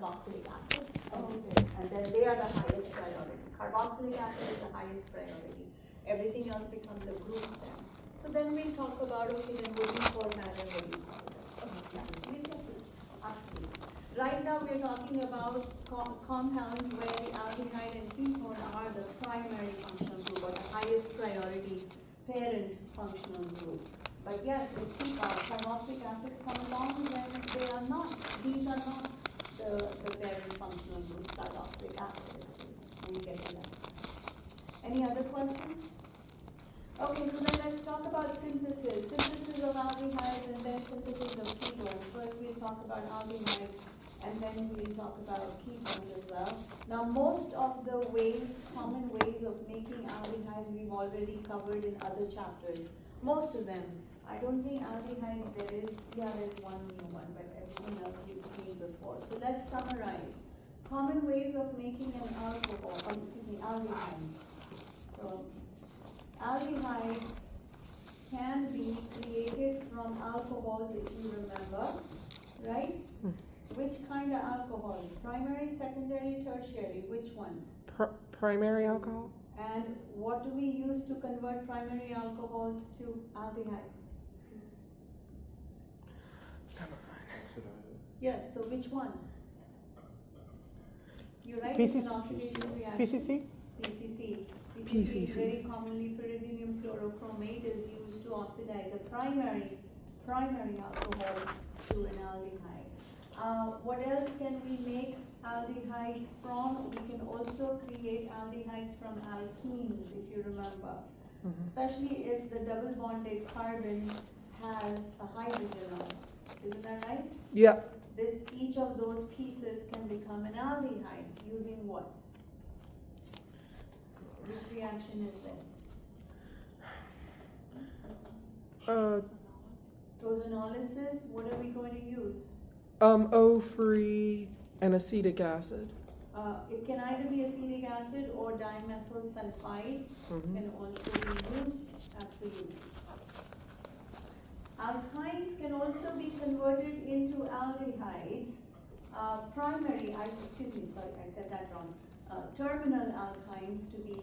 carboxylic acids. And then they are the highest priority. Carboxylic acid is the highest priority. Everything else becomes a group then. So then we'll talk about, okay, then what do you call that and what do you call that? Yeah, we'll get to it. Absolutely. Right now we're talking about compounds where the aldehyde and ketone are the primary functional group or the highest priority parent functional group. But yes, if carboxylic acids come along, then they are not. These are not the parent functional groups, carboxylic acids. We'll get to that. Any other questions? Okay, so then let's talk about synthesis. Synthesis of aldehydes and then synthesis of ketones. First we'll talk about aldehydes and then we'll talk about ketones as well. Now most of the ways, common ways of making aldehydes we've already covered in other chapters. Most of them. I don't think aldehydes there's one new one, but everything else we've seen before. So let's summarize. Common ways of making an aldehydes. So aldehydes can be created from alcohols, if you remember, right? Which kind of alcohols? Primary, secondary, tertiary, which ones? Primary alcohol? And what do we use to convert primary alcohols to aldehydes? Yes, so which one? You're right, it's an oxidation reaction. PCC? PCC. PCC is very commonly pyridinium chlorochromate is used to oxidize a primary alcohol to an aldehyde. What else can we make aldehydes from? We can also create aldehydes from alkenes, if you remember. Especially if the double bonded carbon has a hydrogen on it. Isn't that right? Yeah. Each of those pieces can become an aldehyde using what? Which reaction is this? Ozonolysis, what are we going to use? O3 and acetic acid. It can either be acetic acid or dimethyl sulfide can also be used, absolutely. Alkynes can also be converted into aldehydes. I said that wrong. Terminal alkynes to be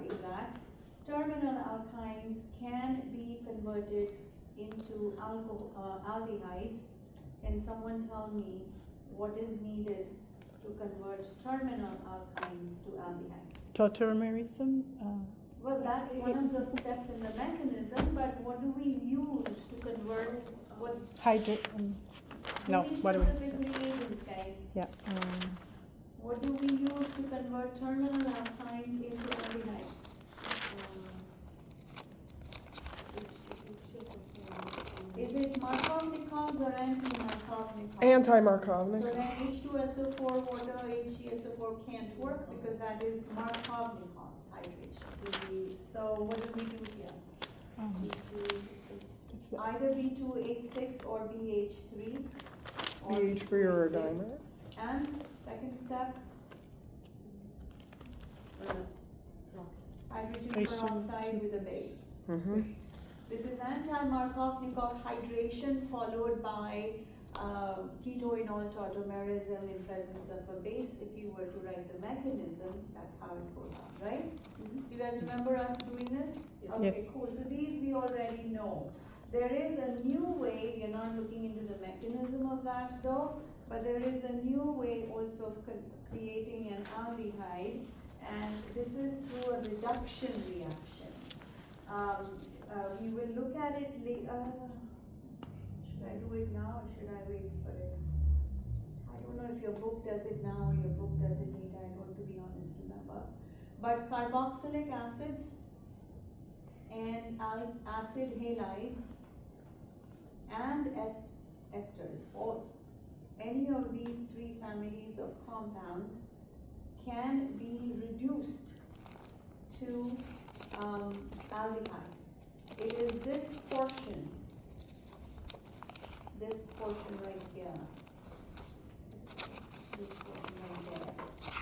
exact. Terminal alkynes can be converted into aldehydes. Can someone tell me what is needed to convert terminal alkynes to aldehydes? Tautomerism? Well, that's one of the steps in the mechanism, but what do we use to convert what's specific reagents, guys? Yeah. What do we use to convert terminal alkynes into aldehydes? Is it Markovnikovs or anti-Markovnikovs? Anti-Markovnik. So then H2SO4 water, HCSO4 can't work because that is Markovnikovs hydration. So what do we do here? Either B2H6 or BH3. BH3 or a dimer. And second step, hydrogen peroxide with a base. This is anti-Markovnikov hydration followed by ketoenol tautomerism in presence of a base. If you were to write the mechanism, that's how it goes on, right? You guys remember us doing this? Okay, Yes. cool. So these we already know. There is a new way, we are not looking into the mechanism of that though, but there is a new way also of creating an aldehyde, and this is through a reduction reaction. We will look at it later. Should I do it now or should I wait for it? I don't know if your book does it now or your book does it later. I don't, to be honest, remember. But carboxylic acids and acid halides and esters, or any of these three families of compounds can be reduced to aldehyde. It is this portion right here, this portion right there,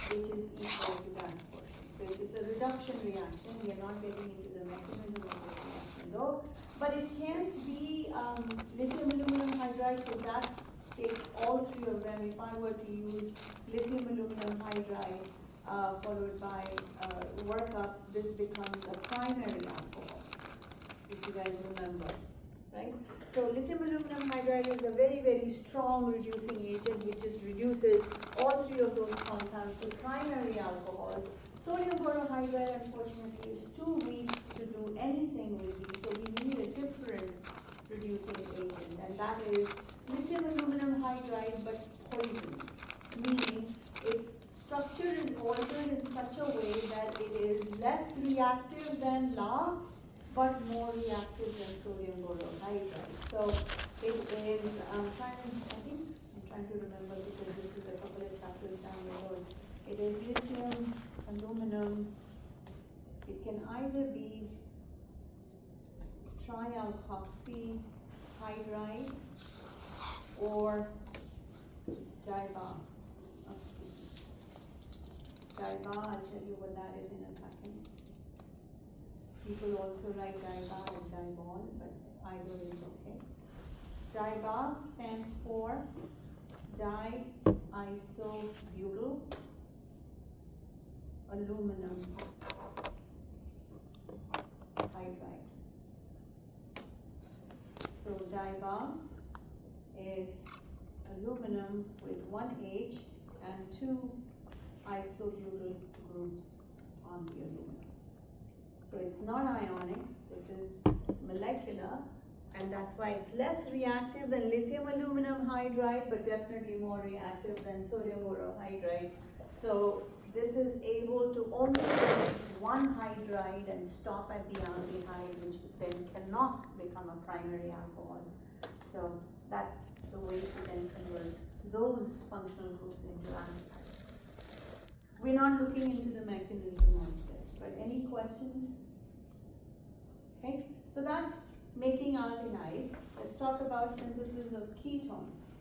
which is equal to that portion. So it is a reduction reaction. We are not getting into the mechanism of this reaction though, but it can't be lithium aluminum hydride because that takes all three of them. If I were to use lithium aluminum hydride followed by workup, this becomes a primary alcohol, if you guys remember, right? So lithium aluminum hydride is a very, very strong reducing agent which just reduces all three of those compounds to primary alcohols. Sodium borohydride, unfortunately, is too weak to do anything with these, so we need a different reducing agent, and that is lithium aluminum hydride but poison, meaning its structure is altered in such a way that it is less reactive than La, but more reactive than sodium borohydride. So it is, I'm trying to remember because this is a couple of chapters down the road. It is lithium, aluminum. It can either be trialkoxy hydride or diba. Diba, I'll tell you what that is in a second. People also write diba and dibol, but either is okay. Diba stands for diisobutyl aluminum hydride. So diba is aluminum with one H and two isobutyl groups on the aluminum. So it's not ionic, this is molecular, and that's why it's less reactive than lithium aluminum hydride, but definitely more reactive than sodium borohydride. So this is able to only make one hydride and stop at the aldehyde, which then cannot become a primary alcohol. So that's the way to then convert those functional groups into aldehyde. We're not looking into the mechanism of this, but any questions? Okay, so that's making aldehydes. Let's talk about synthesis of ketones.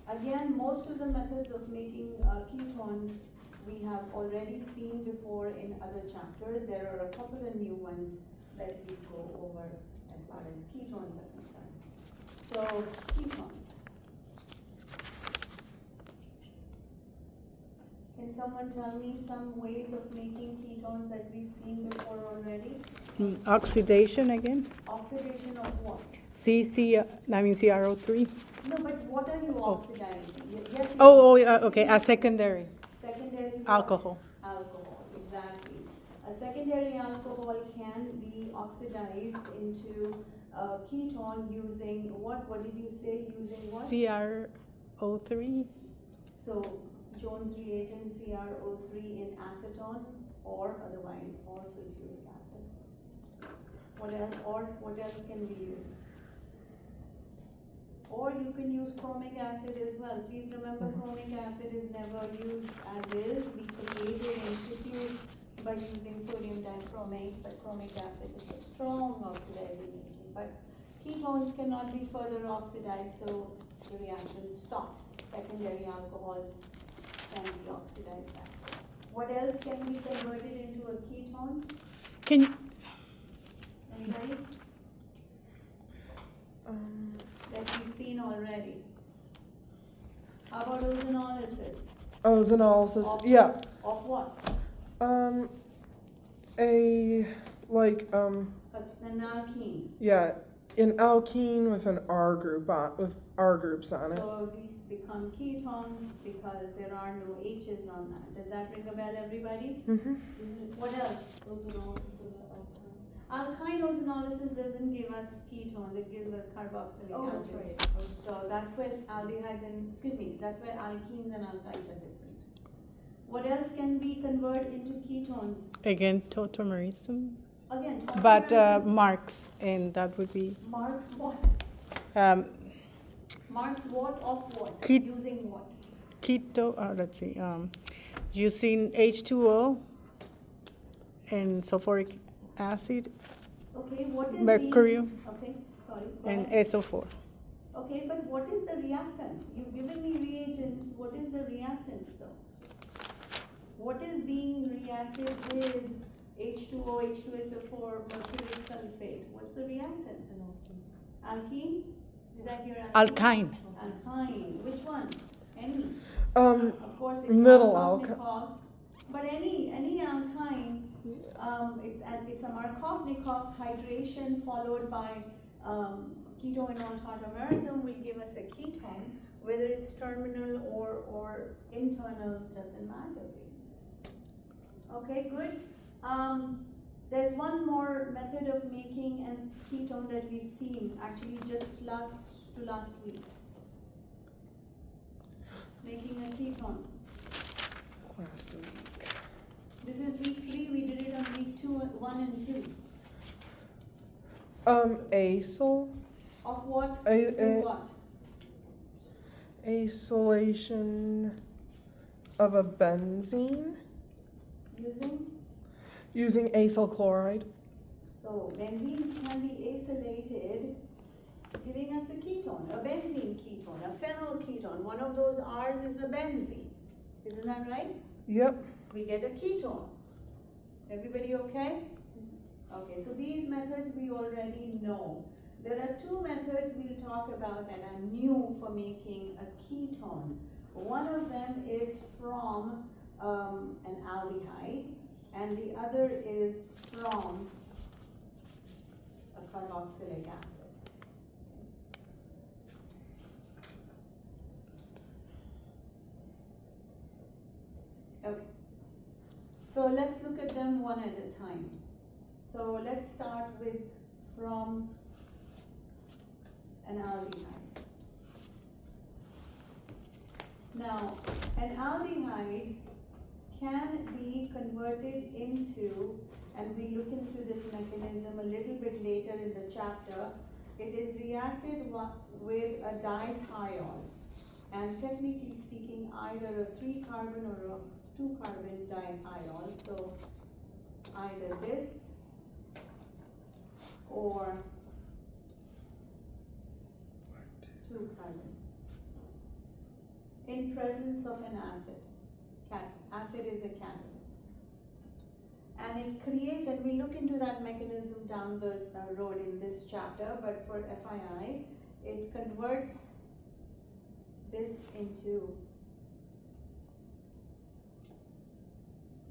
Again, most of the methods of making ketones we have already seen before in other chapters. There are a couple of new ones that we go over as far as ketones are concerned. So, ketones. Can someone tell me some ways of making ketones that we've seen before already? Oxidation again? Oxidation of what? CrO3. No, but what are you oxidizing? Yes. Okay, a secondary. Secondary what? Alcohol. Alcohol, exactly. A secondary alcohol can be oxidized into a ketone using what? What did you say? Using what? CrO3. So Jones reagent CrO3 in acetone or otherwise or sulfuric acid. What else? Or what else can we use? Or you can use chromic acid as well. Please remember, chromic acid is never used as is. We create it in situ by using sodium dichromate, but chromic acid is a strong oxidizing agent. But ketones cannot be further oxidized, so the reaction stops. Secondary alcohols can be oxidized. What else can be converted into a ketone? Anybody? That you've seen already. How about ozonolysis? Ozonolysis, Of- yeah. Of what? An alkene. Yeah, an alkene with an R group on, with R groups on it. So these become ketones because there are no H's on that. Does that ring a bell, everybody? Mm-hmm. What else? Ozonolysis of alkyne ozonolysis doesn't give us ketones, it gives us carboxylic acids. Right. So that's where aldehydes and, that's where alkenes and alkynes are different. What else can be converted into ketones? Again, tautomerism. Again, But tautomerism. Marx, and that would be Marks what? Marks what of what? Using what? keto, let's see, using H2O and sulfuric acid Okay, what is Mercury. Okay, sorry. go and ahead. SO4. Okay, but what is the reactant? You've given me reagents. What is the reactant though? What is being reacted with H2O, H2SO4, mercuric sulfate? What's the reactant? Alkene? Did I hear alkene? Alkyne. Alkyne, which one? Any? Um, Of course, it's middle Markovnikov's, but any alkyne, it's a Markovnikov's hydration followed by ketoenol tautomerism will give us a ketone, whether it's terminal or internal, doesn't matter really. Okay, good. There's one more method of making a ketone that we've seen actually just last week. Making a ketone. last week. This is week 3, we did it on week 1 and 2. Acyl. Of what? A- Using a- what? Acylation of a benzene Using? using acyl chloride. So benzenes can be acylated, giving us a ketone, a benzene ketone, a phenyl ketone. One of those R's is a benzene. Isn't that right? Yep. We get a ketone. Everybody okay? Okay, so these methods we already know. There are 2 methods we'll talk about that are new for making a ketone. One of them is from an aldehyde, and the other is from a carboxylic acid. Okay, so let's look at them one at a time. So let's start with from an aldehyde. Now, an aldehyde can be converted into, and we'll look into this mechanism a little bit later in the chapter. It is reacted with a dithiol, and technically speaking, either a 3-carbon or a 2-carbon dithiol. So either this or 2-carbon in presence of an acid. Acid is a catalyst, and it creates, and we look into that mechanism down the road in this chapter, but for FYI, it converts this into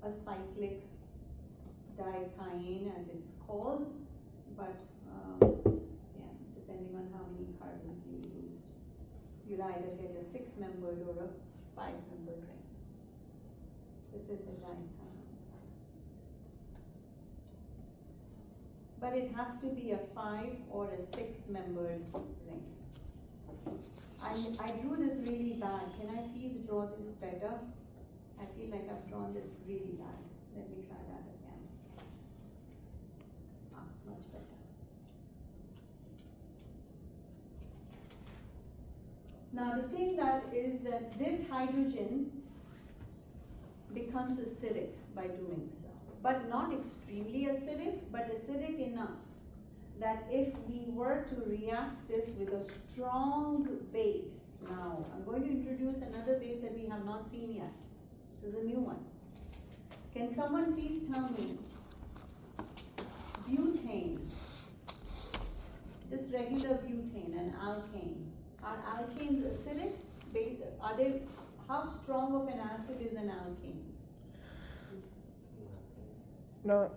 a cyclic dithiene, as it's called, but yeah, depending on how many carbons you used, you'll either get a 6-membered or a 5-membered ring. This is a dithiene. But it has to be a 5 or a 6-membered ring. I drew this really bad. Can I please draw this better? I feel like I've drawn this really bad. Let me try that again. Much better. Now the thing that is that this hydrogen becomes acidic by doing so, but not extremely acidic, but acidic enough that if we were to react this with a strong base, now I'm going to introduce another base that we have not seen yet. This is a new one. Can someone please tell me, butane, just regular butane, an alkane, are alkanes acidic? Are they, how strong of an acid is an alkane? Not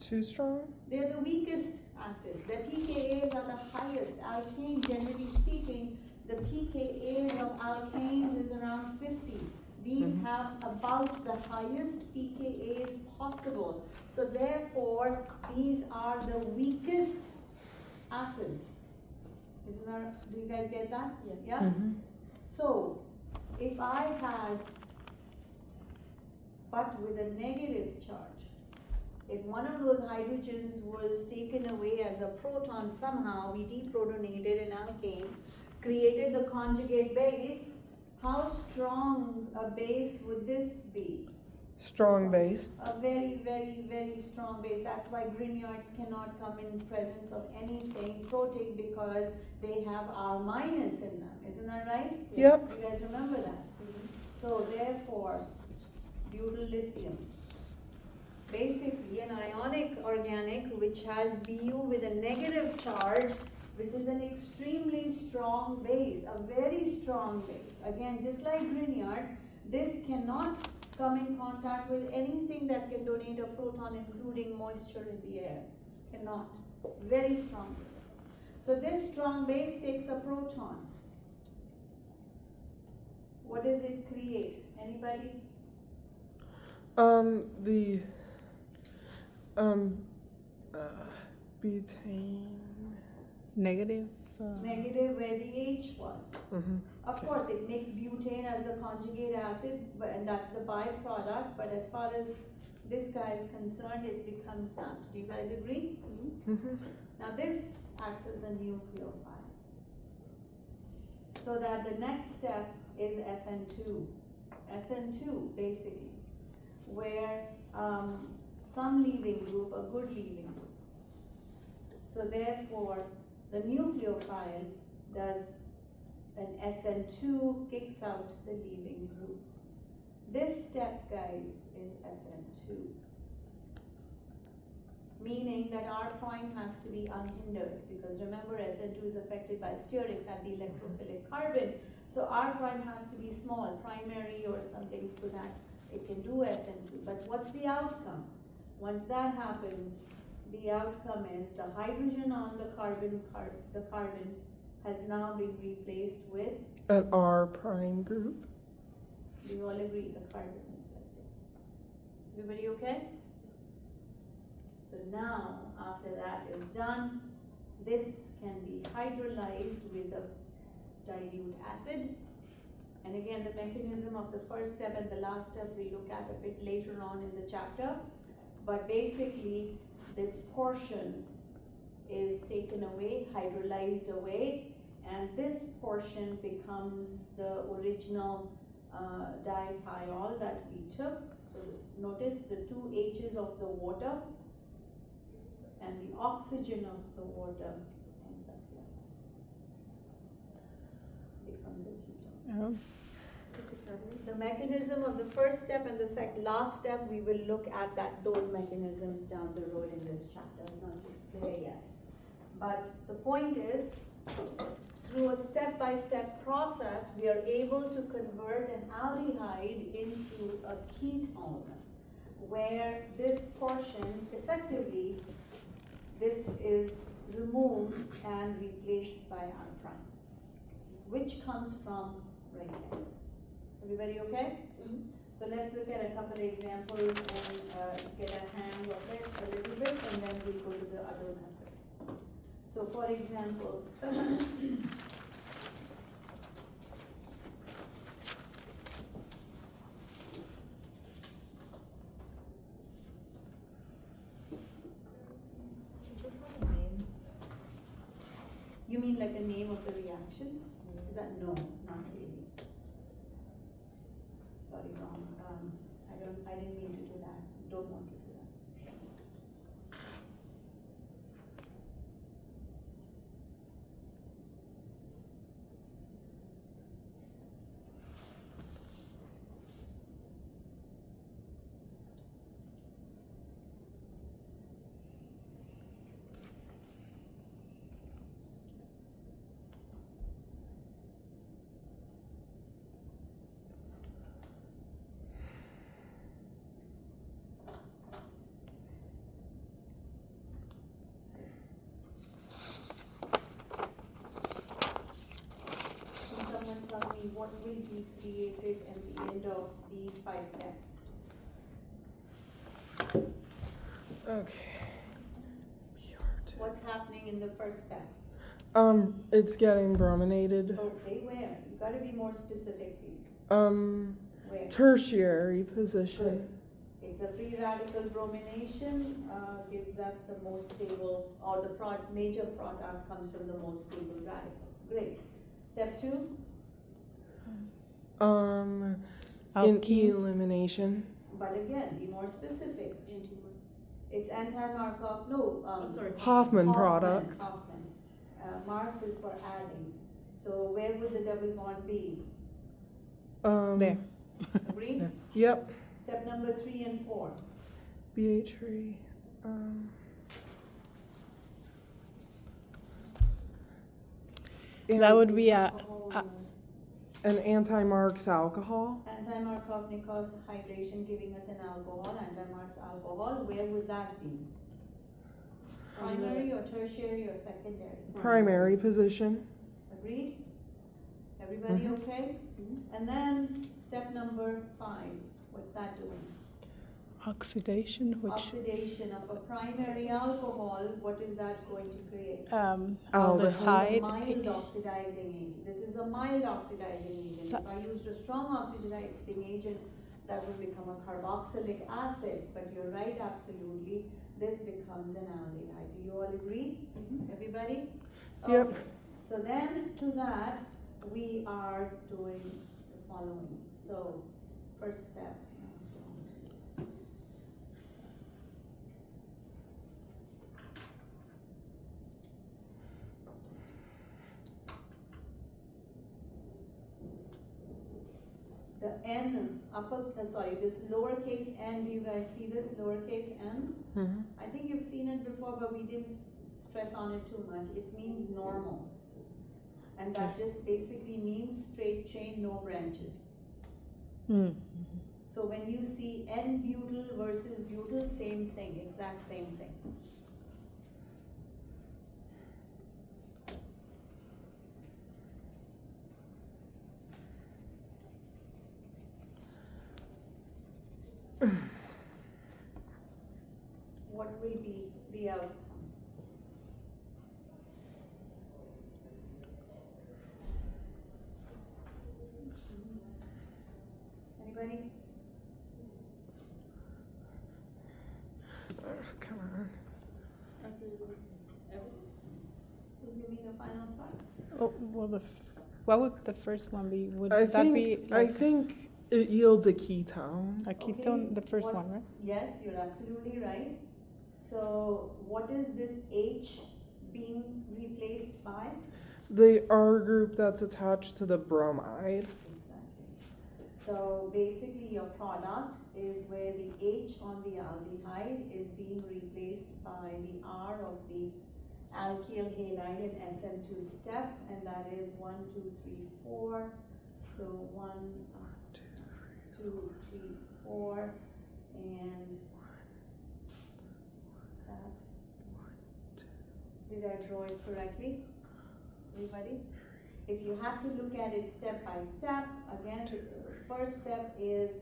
too strong? They're the weakest acids. The pKa's are the highest. Alkane, generally speaking, the pKa's of alkanes is around 50. These have about the highest pKa's possible. So therefore, these are the weakest acids. Isn't that, do you guys get that? Yes. Yeah? Mm-hmm. So, if I had, but with a negative charge, if one of those hydrogens was taken away as a proton somehow, we deprotonated an alkane, created the conjugate base, how strong a base would this be? Strong base. A very, very, very strong base. That's why Grignards cannot come in presence of anything protic, because they have R minus in them. Isn't that right? Yep. You guys remember that? So therefore, butyl lithium, basically an ionic organic which has Bu with a negative charge, which is an extremely strong base, a very strong base. Again, just like Grignard, this cannot come in contact with anything that can donate a proton, including moisture in the air. Cannot. Very strong base. So this strong base takes a proton. What does it create? Anybody? The butane. Negative. Negative where the H was. Mm-hmm. Of Okay. course, it makes butane as the conjugate acid, and that's the byproduct, but as far as this guy is concerned, it becomes that. Do you guys agree? Mm-hmm. Now this acts as a nucleophile. So that the next step is SN2. SN2, basically, where some leaving group, a good leaving group. So therefore, the nucleophile does an SN2, kicks out the leaving group. This step, guys, is SN2. Meaning that R prime has to be unhindered, because remember SN2 is affected by sterics at the electrophilic carbon. So R prime has to be small, primary or something, so that it can do SN2. But what's the outcome? Once that happens, the outcome is the hydrogen on the carbon has now been replaced with, An R prime group. do you all agree the carbon is like that? Everybody okay? So now, after that is done, this can be hydrolyzed with a dilute acid. And again, the mechanism of the first step and the last step we look at a bit later on in the chapter. But basically, this portion is taken away, hydrolyzed away, and this portion becomes the original dithiol that we took. So notice the two H's of the water and the oxygen of the water ends up here. Becomes a ketone. Oh. The mechanism of the first step and the last step, we will look at those mechanisms down the road in this chapter, not just there yet. But the point is, through a step-by-step process, we are able to convert an aldehyde into a ketone, where this portion, effectively, this is removed and replaced by R prime, which comes from right there. Everybody okay? So let's look at a couple of examples and get a hang of it a little bit, and then we'll go to the other method. So for example, you mean like the name of the reaction? Is that no, not really. Sorry, wrong. I didn't mean to do that. Don't want to do that. Tell me what will be created at the end of these 5 steps. Okay. What's happening in the first step? It's getting brominated. Okay, where? You gotta be more specific, please. Where? Tertiary position. Good. It's a free radical bromination, gives us the most stable, or the major product comes from the most stable radical. Great. Step 2? In Alkene. elimination. But again, be more specific. It's anti-Markov, no, Hoffman product. Hoffman. Marx is for adding. So where would the double bond be? There. Agree? Yep. Step number 3 and 4. BH3. That would be a an anti-Marx alcohol. Anti-Markovnikov's hydration giving us an alcohol, anti-Marx alcohol, where would that be? Primary or tertiary or secondary? Primary position. Agreed? Everybody Mhm. okay? And then step number 5, what's that doing? oxidation, which Oxidation of a primary alcohol, what is that going to create? aldehyde. Mild oxidizing agent. This is a mild oxidizing agent. So- If I used a strong oxidizing agent, that would become a carboxylic acid. But you're right, absolutely. This becomes an aldehyde. Do you all agree? Everybody? Yep. Okay. So then to that, we are doing the following. So first step. The N, this lowercase n, do you guys see this lowercase n? Mhm. I think you've seen it before, but we didn't stress on it too much. It means normal. And that just basically means straight chain, no branches. Mm. So when you see N-butyl versus butyl, same thing, exact same thing. What will be the outcome? Anybody? Come on. Just give me the final part. Oh, well, what would the first one be? Would I that be think like I think it yields a ketone. a ketone, Okay, the first what- one, right? Yes, you're absolutely right. So what is this H being replaced by? The R group that's attached to the bromide. Exactly. So basically your product is where the H on the aldehyde is being replaced by the R of the alkyl halide in SN2 step, and that is 1, 2, 3, 4. So 1, 2, 3, 4, and that. Did I draw it correctly? Everybody? If you had to look at it step by step, again, the first step is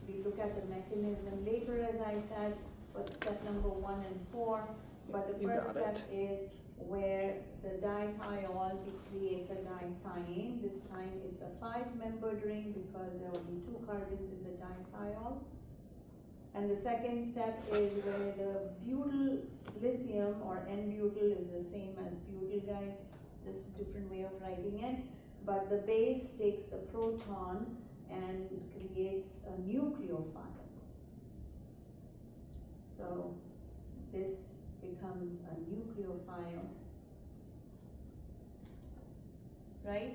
we look at the mechanism later, as I said, for step number 1 and 4. But the You first got step it. is where the dithiol creates a dithiene. This time it's a 5-membered ring because there will be 2 carbons in the dithiol. And the second step is where the butyl lithium or N-butyl is the same as butyl, guys, just different way of writing it. But the base takes the proton and creates a nucleophile. So this becomes a nucleophile, right?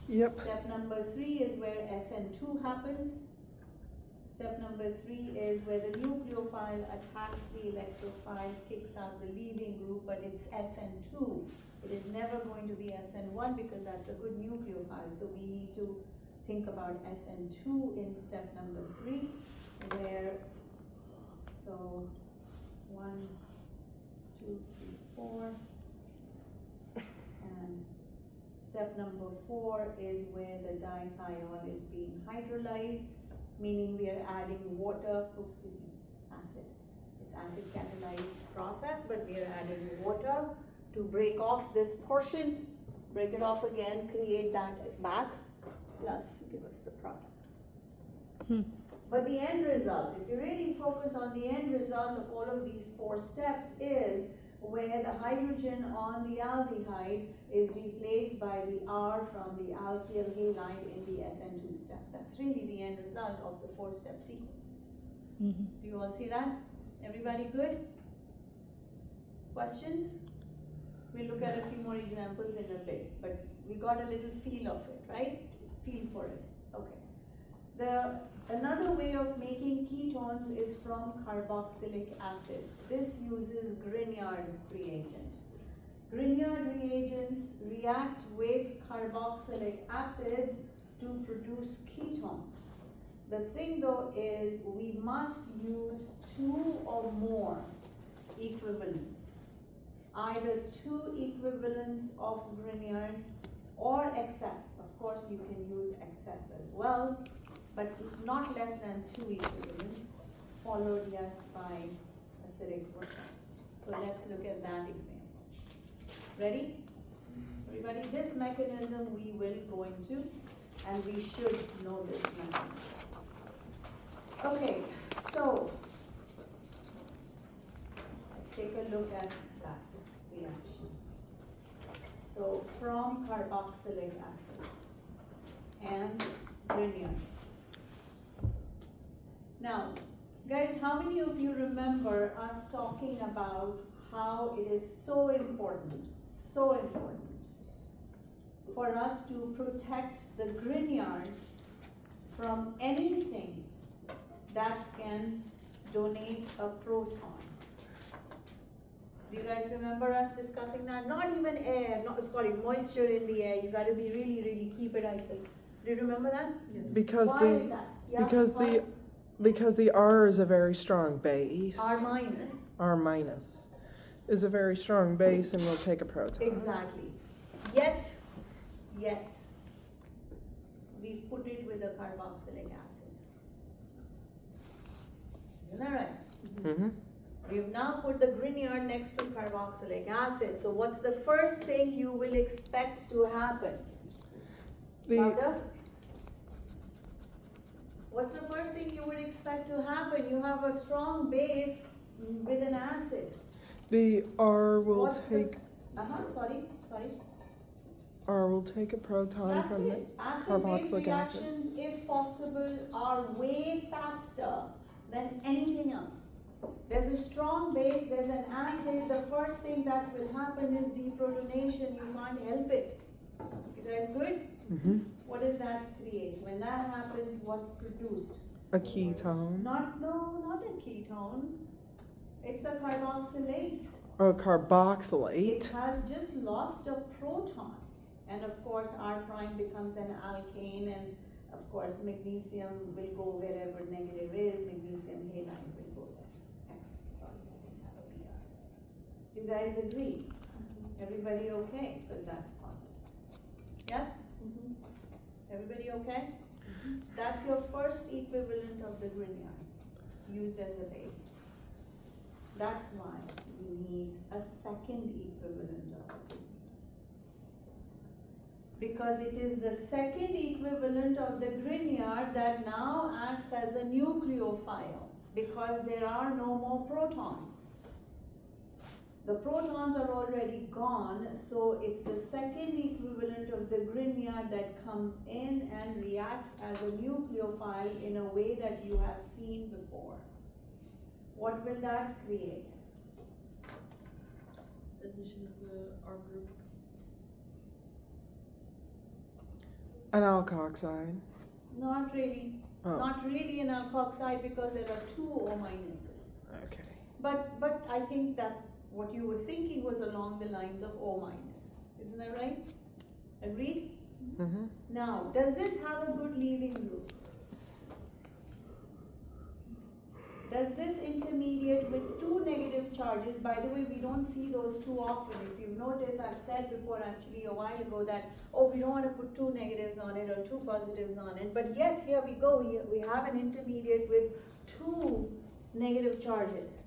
Yep. Step number 3 is where SN2 happens. Step number 3 is where the nucleophile attacks the electrophile, kicks out the leaving group, but it's SN2. It is never going to be SN1 because that's a good nucleophile. So we need to think about SN2 in step number 3, where, so 1, 2, 3, 4, and step number 4 is where the dithiol is being hydrolyzed, meaning we are adding water, acid. It's acid catalyzed process, but we are adding water to break off this portion, break it off again, create that back, plus give us the product. But the end result, if you really focus on the end result of all of these 4 steps, is where the hydrogen on the aldehyde is replaced by the R from the alkyl halide in the SN2 step. That's really the end result of the 4-step sequence. Do you all see that? Everybody good? Questions? We'll look at a few more examples in a bit, but we got a little feel of it, right? Feel for it. Okay. Another way of making ketones is from carboxylic acids. This uses Grignard reagent. Grignard reagents react with carboxylic acids to produce ketones. The thing though is we must use 2 or more equivalents. Either 2 equivalents of Grignard or excess. Of course you can use excess as well, but not less than 2 equivalents, followed yes by acidic water. So let's look at that example. Ready? Everybody, this mechanism we will go into, and we should know this mechanism. Okay, so let's take a look at that reaction. So from carboxylic acids and Grignards. Now, guys, how many of you remember us talking about how it is so important for us to protect the Grignard from anything that can donate a proton? Do you guys remember us discussing that? Not even air, moisture in the air. You got to be really keep it isolated. Do you remember that? Yes. Because why is that? Yeah, because the R is a very strong base. R minus. R minus is a very strong base and will take a proton. Exactly. Yet, we've put it with a carboxylic acid. Isn't that right? Mm-hmm. We've now put the Grignard next to carboxylic acid. So what's the first thing you will expect to happen? Louder? What's the first thing you would expect to happen? You have a strong base with an acid. The R will take. Sorry. R will take a proton That's from the it. Acid-base carboxylic acid. reactions, if possible, are way faster than anything else. There's a strong base, there's an acid. The first thing that will happen is deprotonation. You can't help it. You guys good? Mm-hmm. What does that create? When that happens, what's produced? A ketone. Not a ketone. It's a carboxylate. A carboxylate. It has just lost a proton. And of course, R prime becomes an alkane, and of course, magnesium will go wherever negative is. Magnesium halide will go there. X, sorry, I didn't have a PR. Do you guys agree? Everybody okay? Because that's positive. Yes? Everybody okay? That's your first equivalent of the Grignard, used as a base. That's why we need a second equivalent of it. Because it is the second equivalent of the Grignard that now acts as a nucleophile, because there are no more protons. The protons are already gone, so it's the second equivalent of the Grignard that comes in and reacts as a nucleophile in a way that you have seen before. What will that create? Addition of the R group. An alkoxide. Not really. Oh. Not really an alkoxide, because there are 2 O minuses. Okay. But I think that what you were thinking was along the lines of O minus. Isn't that right? Agreed? Mm-hmm. Now, does this have a good leaving group? Does this intermediate with 2 negative charges, by the way, we don't see those too often. If you've noticed, I've said before actually a while ago that, we don't want to put 2 negatives on it or 2 positives on it, but yet here we go, we have an intermediate with 2 negative charges.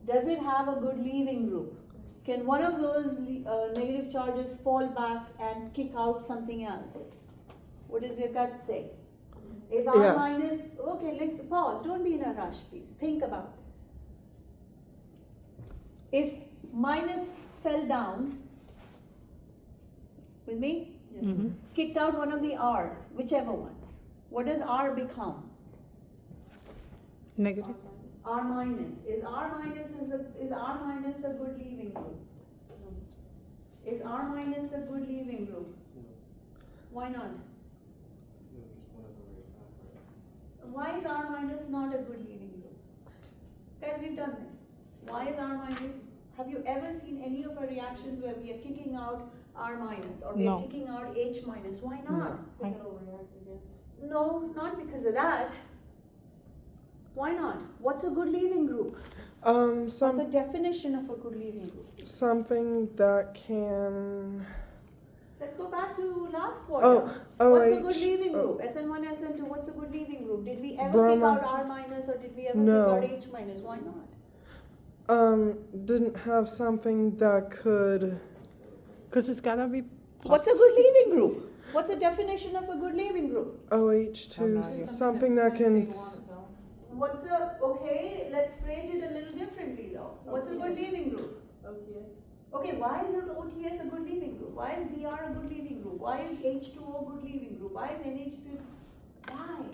Does it have a good leaving group? Can one of those negative charges fall back and kick out something else? What does your gut say? Is R Yes. minus, okay, let's pause, don't be in a rush please, think about this. If minus fell down, with me? Mm-hmm. Kicked out one of the R's, whichever ones, what does R become? Negative. R minus. Is R minus a good leaving group? Is R minus a good leaving group? Why not? Why is R minus not a good leaving group? Guys, we've done this. Why is R minus Have you ever seen any of our reactions where we are kicking out R minus or we No. are kicking out H minus? Why not? Think it'll react again. No, not because of that. Why not? What's a good leaving group? What's the definition of a good leaving group? Something that can. Let's go back to last quarter. Oh, What's a OH. good leaving Oh. group? SN1, SN2, what's a good leaving group? Did we ever Brahma. pick out R minus or did we ever No. pick out H minus? Why not? Didn't have something that could. Because it's gotta be. What's a good leaving group? What's the definition of a good leaving group? OH2, Oh, no, something that can. What's a, okay, let's phrase it a little differently though. What's a good leaving group? OTS. Okay, why is it OTS a good leaving group? Why is BR a good leaving group? Why is H2O good leaving group? Why is NH3? Why?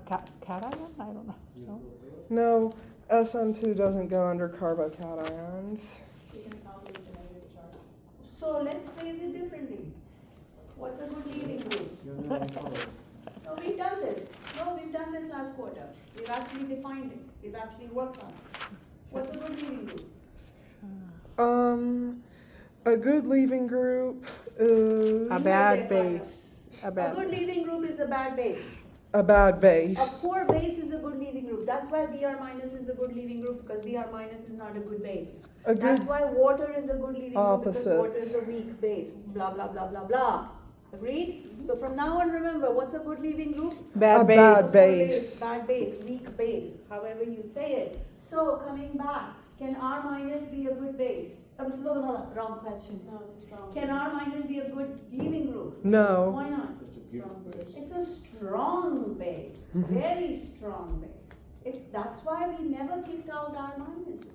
Cation? I don't know. No? No, SN2 doesn't go under carbocations. So let's phrase it differently. What's a good leaving group? No, we've done this. No, we've done this last quarter. We've actually defined it. We've actually worked on it. What's a good leaving group? A good leaving group is A bad say, base. A A bad. good leaving group is a bad base. a bad A base. poor base is a good leaving group. That's why Br minus is a good leaving group because Br minus is not a good base. A That's good why water is a good leaving group because Opposite. water is a weak base. Blah blah blah blah blah. Agreed? So from now on, remember what's a good leaving group? Bad A base. bad Poor base. bad base, weak base, however you say it. So coming back, can R minus be a good base? No, wrong question. No, it's a strong. Can R minus be a good leaving group? No. Why not? Strong base. It's a strong base, very strong base. That's why we never kicked out R minuses.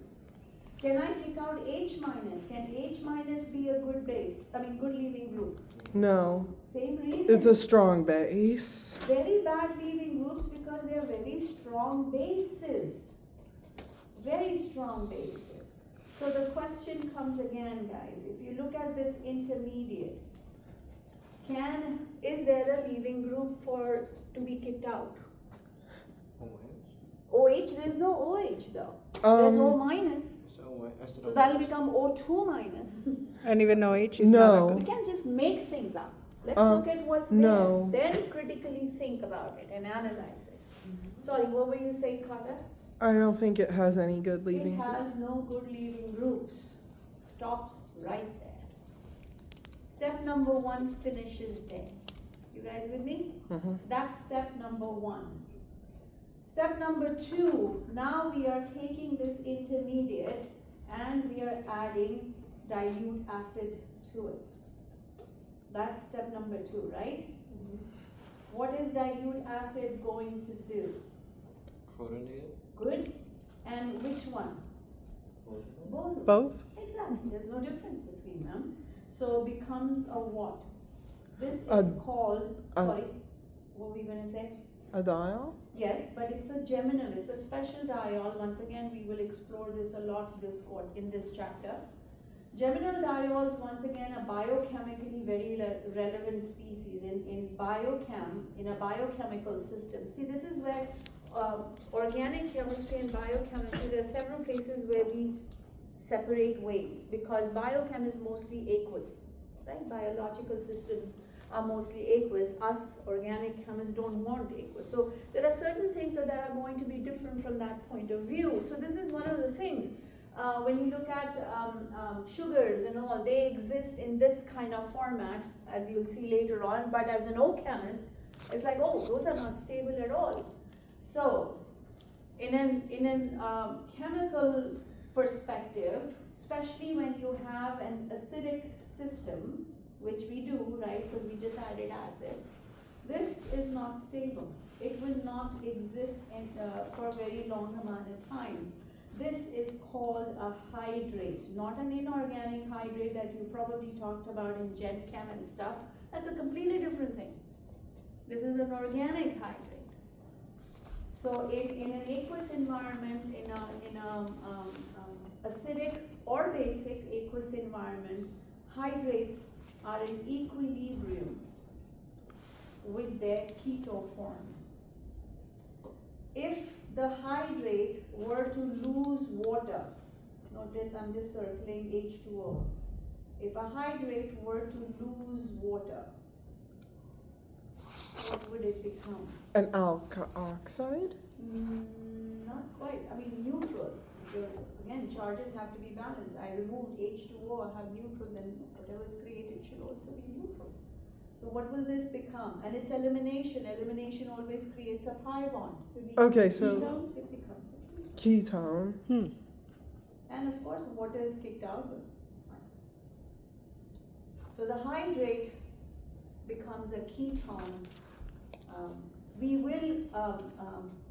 Can I kick out H minus? Can H minus be a good base? Good leaving group. No. Same reason. It's a strong base. Very bad leaving groups because they are very strong bases. Very strong bases. So the question comes again, guys. If you look at this intermediate, is there a leaving group to be kicked out? OH, there's no OH though. There's O minus. So that'll become O2 minus. And even though H is No. not a We good. can't just make things up. Let's Um, look at what's no. there. Then critically think about it and analyze it. Sorry, what were you saying, Carter? I don't think it has any good It leaving. has no good leaving groups. Stops right there. Step number 1 finishes there. You guys with me? Mm-hmm. That's step number 1. Step number 2, now we are taking this intermediate and we are adding dilute acid to it. That's step number 2, right? What is dilute acid going to do? Chlorinate? Good. And which one? Both of them. Both? Exactly. There's no difference between them. So becomes a what? This A- is called, a- sorry, what were you going to say? A dial? Yes, but it's a geminal. It's a special diol. Once again, we will explore this a lot in this chapter. Geminal diols, once again, a biochemically very relevant species in biochem, in a biochemical system. See, this is where organic chemistry and biochemistry, there are several places where we separate ways because biochem is mostly aqueous, right? Biological systems are mostly aqueous. Us organic chemists don't want aqueous. So there are certain things that are going to be different from that point of view. So this is one of the things. When you look at sugars and all, they exist in this kind of format, as you'll see later on, but as an O-chemist, it's like, oh, those are not stable at all. So, in an chemical perspective, especially when you have an acidic system, which we do, right, because we just added acid, this is not stable. It will not exist for a very long amount of time. This is called a hydrate, not an inorganic hydrate that you probably talked about in Gen Chem and stuff. That's a completely different thing. This is an organic hydrate. So in an aqueous environment, in a acidic or basic aqueous environment, hydrates are in equilibrium with their keto form. If the hydrate were to lose water, notice I'm just circling H2O. If a hydrate were to lose water, what would it become? An oxide? Not quite. I mean, neutral. Again, charges have to be balanced. I removed H2O, I have neutral, then whatever is created should also be neutral. So what will this become? And it's elimination. Elimination always creates a pi bond. Okay, so Ketone, it becomes a ketone. ketone. And of course, water is kicked out. So the hydrate becomes a ketone. We will,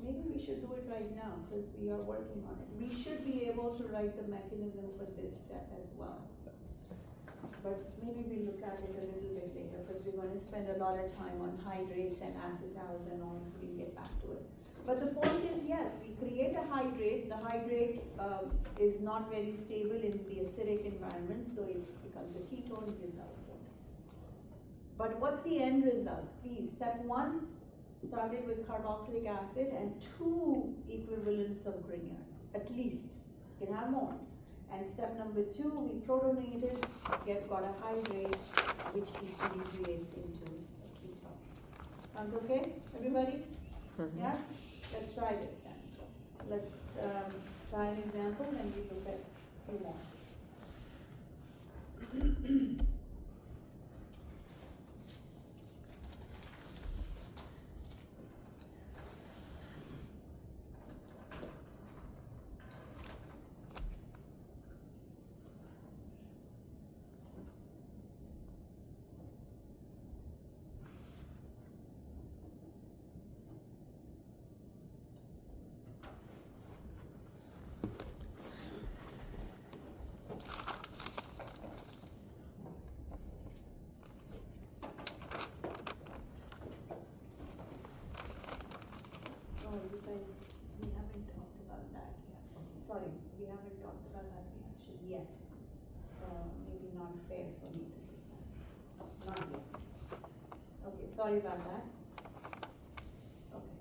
maybe we should do it right now because we are working on it. We should be able to write the mechanism for this step as well. But maybe we look at it a little bit later because we're going to spend a lot of time on hydrates and acetals and all, so we can get back to it. But the point is, yes, we create a hydrate. The hydrate is not very stable in the acidic environment, so it becomes a ketone, gives out water. But what's the end result? Please, step 1 started with carboxylic acid and 2 equivalents of Grignard, at least. You can have more. And step number 2, we protonated, got a hydrate, which easily creates into a ketone. Sounds okay, everybody? Mm-hmm. Yes? Let's try this then. Let's try an example and we look at a few more. You guys, we haven't talked about that yet. Sorry, we haven't talked about that reaction yet. So maybe not fair for me to do that. Not yet. Okay, sorry about that. Okay.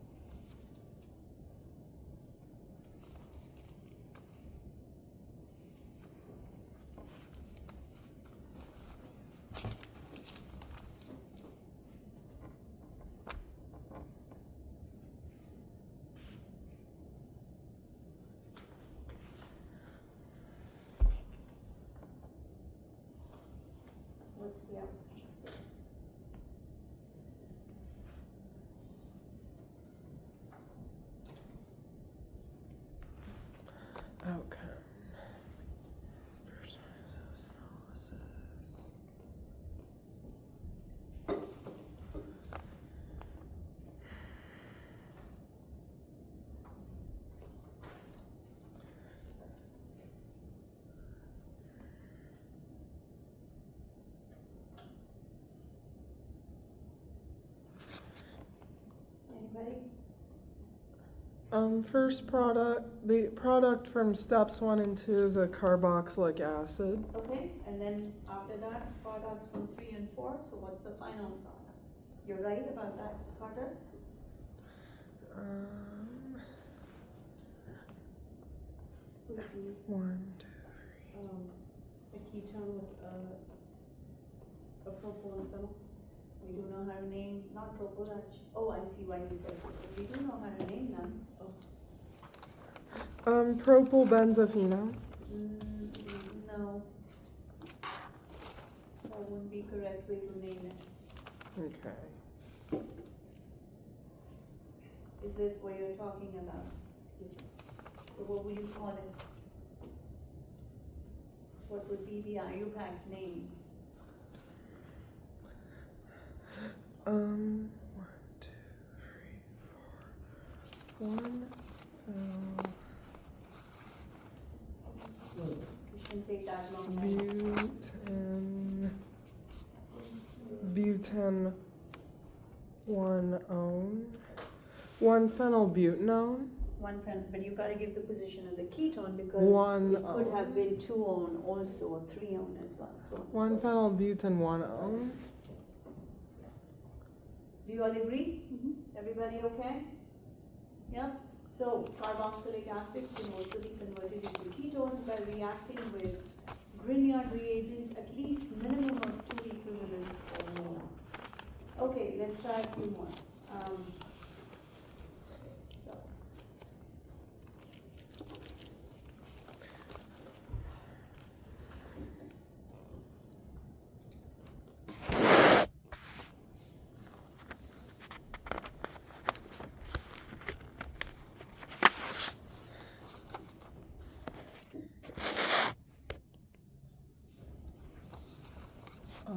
What's the outcome? Outcome. First analysis. Anybody? First product, the product from steps 1 and 2 is a carboxylic acid. Okay, and then after that, products from 3 and 4. So what's the final product? You're right about that, Carter? Would be, 1, 2. a ketone with a propyl and phenyl. We do know how to name, not propyl, oh, I see why you said propyl. We do know how to name them. Propylbenzophenol. No. That wouldn't be correct way to name it. Okay. Is this what you're talking about? So what would you call it? What would be the IUPAC name? 1, 2, 3, 4. 1. You shouldn't take that long. Butane 1-one. 1 phenylbutanone. But you gotta give the position of the ketone because One it could have on. been 2-on also or 3-on as well. So 1 so- phenylbutane 1-one. Do you all agree? Mm-hmm. Everybody okay? Yeah? So carboxylic acids can also be converted into ketones by reacting with Grignard reagents, at least minimum of 2 equivalents or more. Okay, let's try a few more. So. Oh.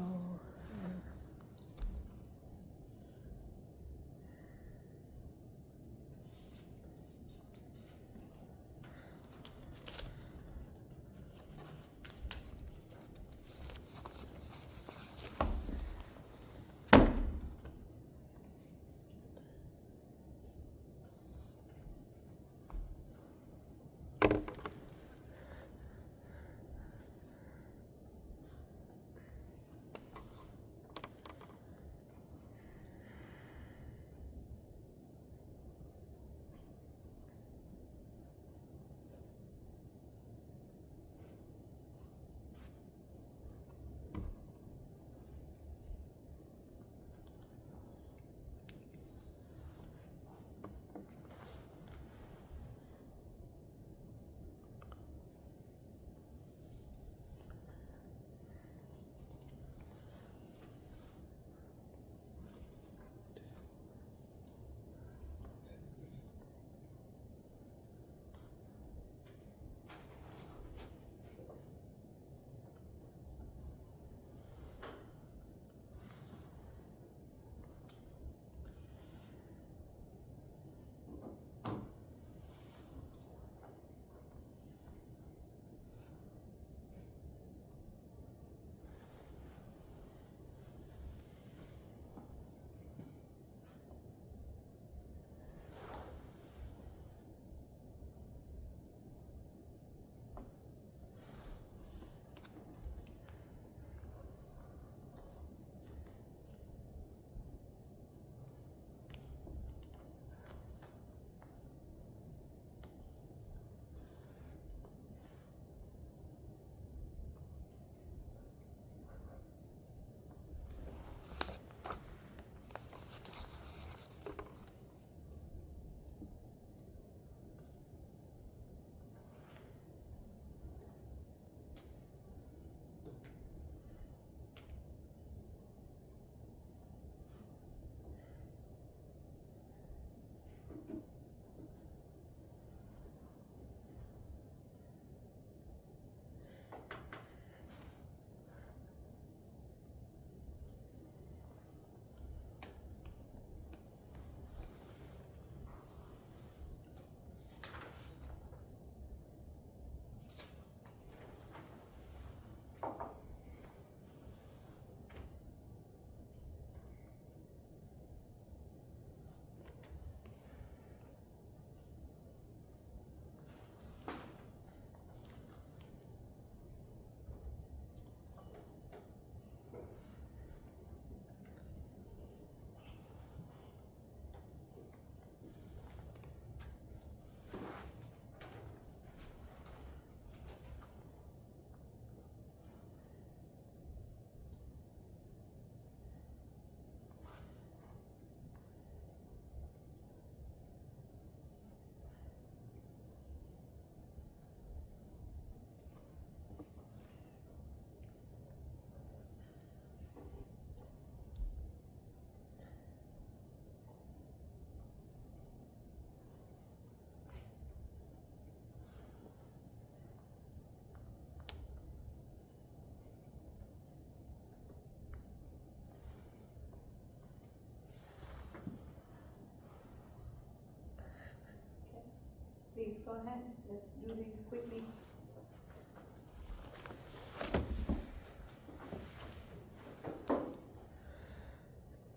Please go ahead, let's do these quickly.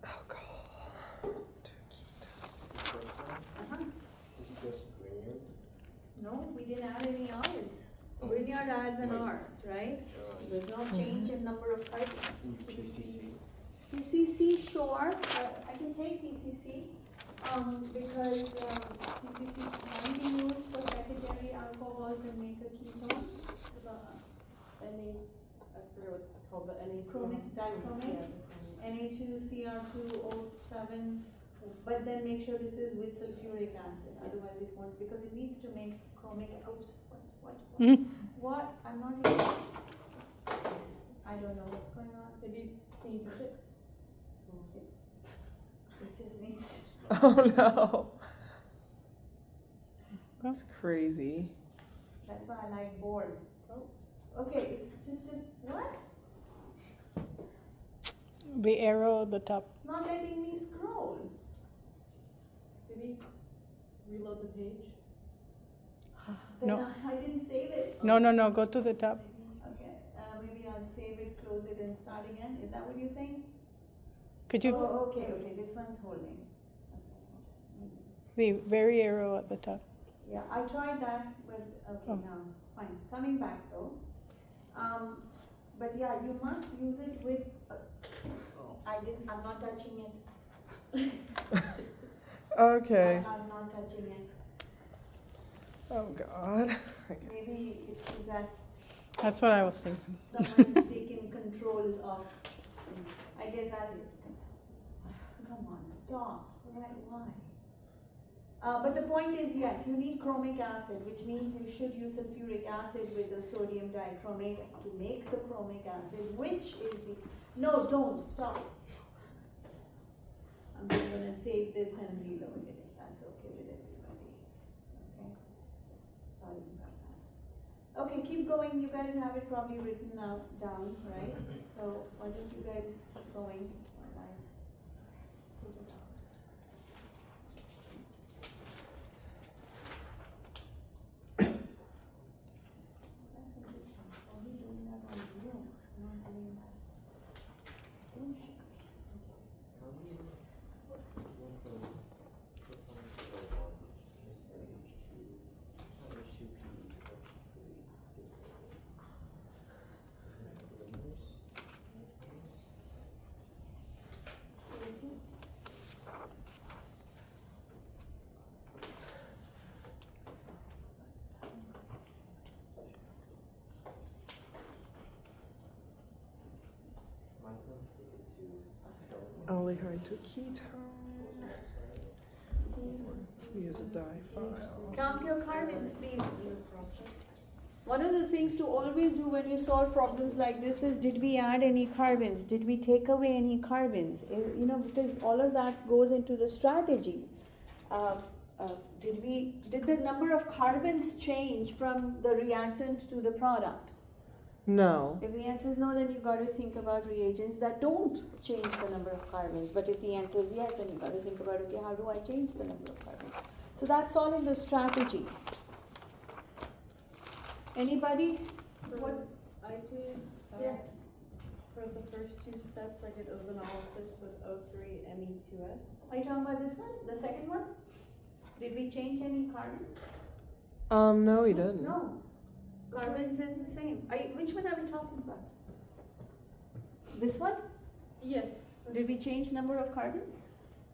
Alcohol. Uh-huh. Is it just Grignard? No, we didn't add any R's. Oh. Grignard adds an Right. R, right? There's no change in number of carbons. PCC? PCC, sure, I can take PCC, because PCC has alcohols and make a ketone? I forget what it's called, but NaCl. Chromic, dichromate? Na2Cr2O7, but then make sure this is with sulfuric acid, otherwise it won't, because it needs to make chromic, oops, what? I'm not even, I don't know what's going on. Maybe, can you touch it? It just needs to. Oh no. That's crazy. That's why I like board. Oh. Okay, it's just, what? The arrow at the top. It's not letting me scroll. Maybe reload the page. Then No. I didn't save it. No, go to the top. Okay, maybe I'll save it, close it and start again. Is that what you're saying? Could you, Oh, okay, this one's holding. the very arrow at the top. Yeah, I tried that, but, okay, Oh. now, fine. Coming back though. But yeah, you must use it with, I'm not touching it. Okay. I'm not touching it. Oh God. Maybe it's possessed. That's what I was thinking. Someone's taken control of, I guess come on, stop. Why? But the point is, yes, you need chromic acid, which means you should use sulfuric acid with the sodium dichromate to make the chromic acid, which is the, no, don't, stop. I'm just gonna save this and reload it, if that's okay with everybody. Okay? Sorry about that. Okay, keep going, you guys have it probably written down, right? So why don't you guys keep going while I put it out. That's interesting, it's only doing that on Zoom, it's not doing that. Bullshit. Aldehyde to ketone. We use a diphile. Count your carbons, please. One of the things to always do when you solve problems like this is, did we add any carbons? Did we take away any carbons? Because all of that goes into the strategy. Did the number of carbons change from the reactant to the product? No. If the answer is no, then you got to think about reagents that don't change the number of carbons. But if the answer is yes, then you got to think about, okay, how do I change the number of carbons? So that's all in the strategy. Anybody? What? I did, Yes. for the first two steps, I did ozanolysis with O3Me2S. Are you talking about this one? The second one? Did we change any carbons? No, we didn't. No. Carbons is the same. Which one are we talking about? This one? Yes. Did we change number of carbons?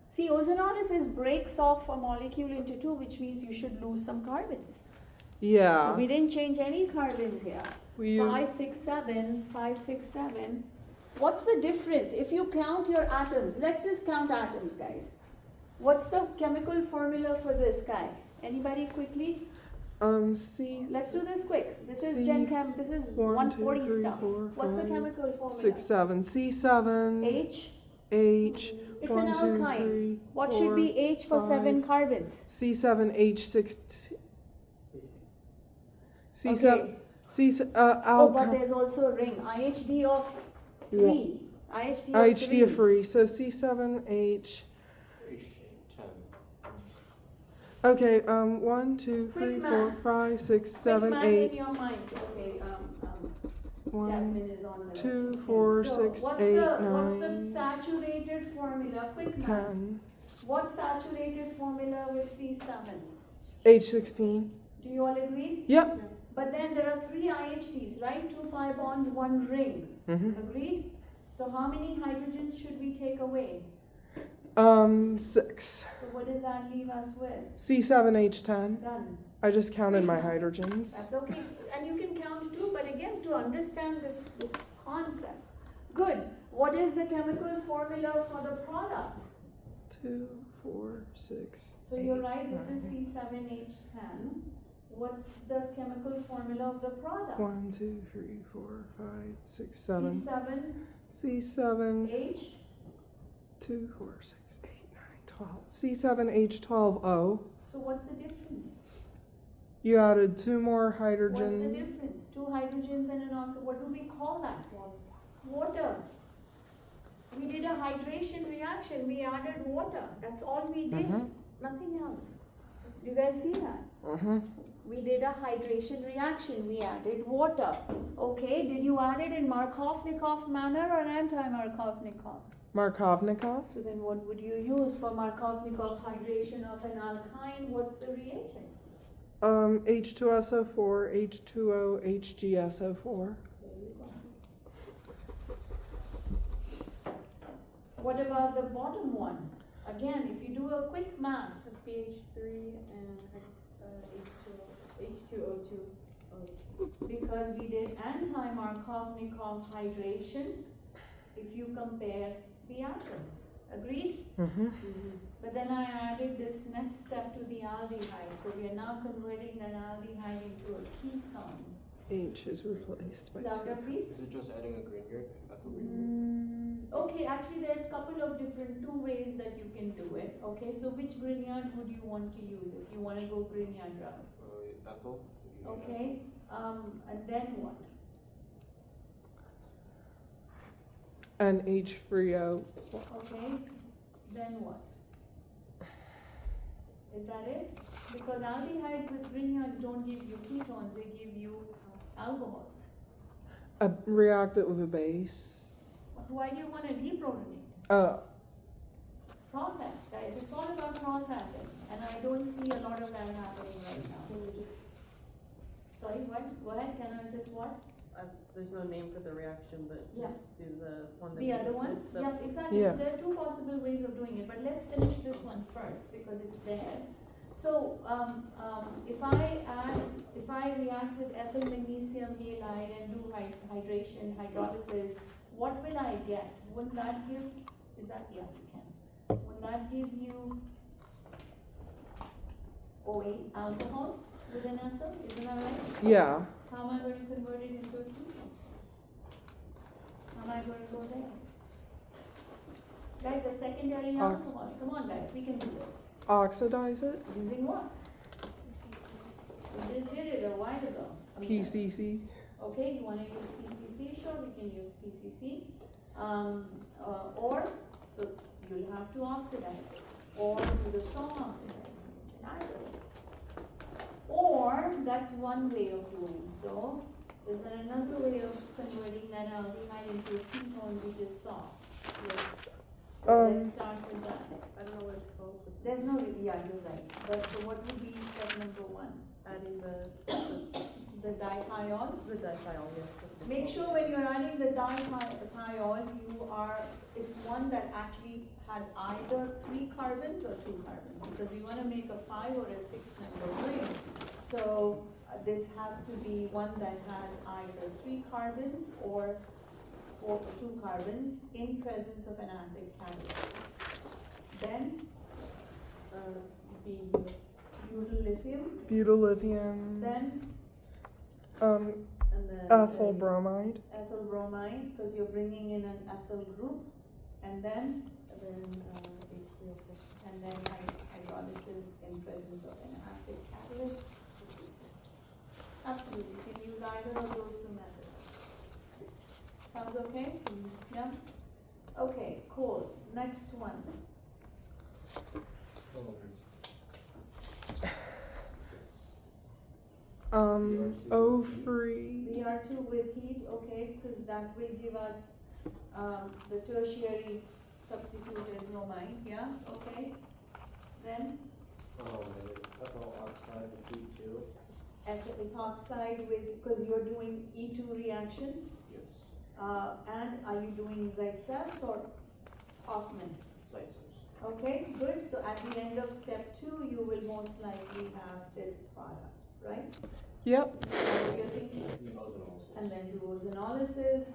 See, ozonolysis breaks off a molecule into two, which means you should lose some carbons. Yeah. We didn't change any carbons here. We 5, 6, 7, 5, 6, 7. What's the difference? If you count your atoms, let's just count atoms, guys. What's the chemical formula for this guy? Anybody quickly? C. Let's do this quick. This is C, Gen Chem. This is 1, 2, 140 3, stuff. 4, What's the 5, chemical formula? 6, 7. C7. H. H. It's 1, an 2, alkyne. 3, What 4, should be H for 7 5. carbons? C7H6. C7. Okay. C. Oh, but there's also a ring. IHD of 3. IHD of IHD of 3. 3. So C7H. 10. Okay. 1, 2, Quick 3, 4, math. 5, 6, Quick 7, math 8. in your mind. Okay. 1, Jasmine is on the 2, 4, So 6, what's 8, the 9, saturated formula? Quick math. 10. What's saturated formula with C7? H16. Do you all agree? Yep. But then there are 3 IHDs, right? 2 pi bonds, 1 ring. Mm-hmm. Agreed? So how many hydrogens should we take away? 6. So what does that leave us with? C7H10. Done. I just counted my hydrogens. That's okay, and you can count too, but again, to understand this concept. Good. What is the chemical formula for the product? 2, 4, 6. So you're right, this is C7H10. What's the chemical formula of the product? 1, 2, 3, 4, 5, 6, 7. C7H. C7, 2, 4, 6, 8, 9, 12. C7H12O. So what's the difference? You added 2 more What's the hydrogen. difference? 2 hydrogens and an oxygen. What do we call that? Water. We did a hydration reaction. We added water. That's all we did. Nothing else. Do you guys see that? We did a hydration reaction. We added water. Okay. Did you add it in Markovnikov manner or anti-Markovnikov? Markovnikov. So then what would you use for Markovnikov hydration of an alkyne? What's the reagent? H2SO4, H2O, HgSO4. There you go. What about the bottom one? Again, if you do a quick math, BH3 and H2O2. because we did anti-Markovnikov hydration, if you compare the atoms. Agreed? But then I added this next step to the aldehyde. So we are now converting that aldehyde into a ketone. H is replaced by Louder, 2. please. Is it just adding a Grignard? Ethyl Grignard? Okay, actually there are a couple of different 2 ways that you can do it. Okay, so which Grignard would you want to use if you want to go Grignard route? Ethyl? Okay, and then what? And H3O. Okay, then what? Is that it? Because aldehydes with Grignards don't give you ketones, they give you alcohols. React it with a base. Why do you want to deprotonate? Process, guys, it's all about processing, and I don't see a lot of that happening right now. Can we just, Sorry, what? Go ahead, can I just what? there's no name for the reaction, but Yeah. just do the one that. The we other just one? did, the- Yeah, exactly, Yeah. so there are 2 possible ways of doing it, but let's finish this one first, because it's there. So, if I react with ethyl magnesium halide and do hydration, hydrolysis, what will I get? Wouldn't that give, is that, yeah, you can. Wouldn't that give you OA alcohol with an ethyl, isn't that right? Yeah. How am I going to convert it into a ketone? How am I going to go there? Guys, a secondary alcohol. Come on, guys, we can do this. Oxidize it. Using what? We just did it a while ago. I mean, PCC. Okay, you want to use PCC? Sure, we can use PCC. Or, so you'll have to oxidize it. Or do the strong oxidizing agent, either way. Or, that's one way of doing so. Is there another way of converting that aldehyde into a ketone we just saw? Yes. So let's start with that. I don't know what it's called, but There's no, yeah, you're right. But so what would be step number 1? adding the Dithiol. the dithiol, yes. that's what it's Make called. sure when you're adding the dithiol, it's one that actually has either 3 carbons or 2 carbons, because we want to make a 5 or a 6 member ring. So this has to be one that has either 3 carbons or 2 carbons in presence of an acid catalyst. Then butyl lithium. Butyllithium. Then Um, And then. ethyl bromide. ethyl bromide, because you're bringing in an ethyl group, and then H3O4. hydrolysis in presence of an acid catalyst. Absolutely, you can use either of those 2 methods. Sounds okay? Yeah? Okay, cool. Next one. O3. Br2 with heat, okay, because that will give us the tertiary substituted bromide, yeah, okay. Then Ethyl oxide with heat too? ethoxide with, because you're doing E2 reaction, Yes. and are you doing Zaitsev or Hoffman? Zaitsev. Okay, good, so at the end of step 2, you will most likely have this product, right? Yep. Is that what you're thinking? The ozenolysis. And then do ozenolysis,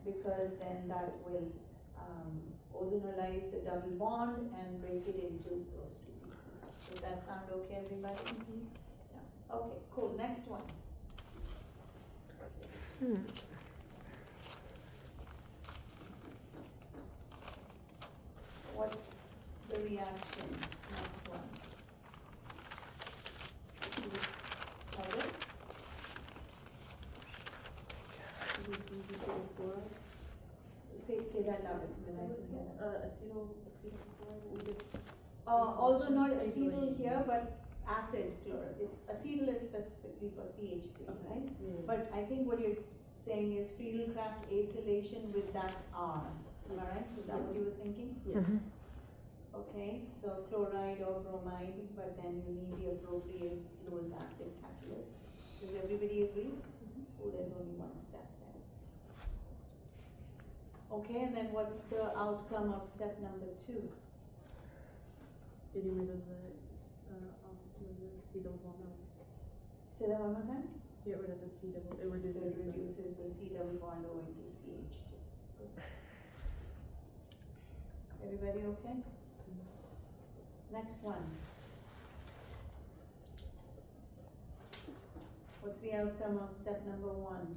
because then that will, ozonolize the double bond and break it into those 2 pieces. Does that sound okay, everybody? Yeah. Okay, cool, next one. What's the reaction? Next one. Got it? Say that louder, then I can hear that. Acetyl we did. Although not acetyl Isolation. here, but acid chloride. It's acetyl is specifically for CH3, right? But I think what you're saying is Friedel-Crafts acylation with that R. Am I right? Is that what you were thinking? Yes. Okay, so chloride or bromide, but then you need the appropriate Lewis acid catalyst. Does everybody agree? Oh, there's only one step there. Okay, and then what's the outcome of step number 2? Getting rid of the C double bond. Say that one more time? Get rid of the C double, it So reduces it the. reduces the C double bond O into CH2. Everybody okay? Next one. What's the outcome of step number 1?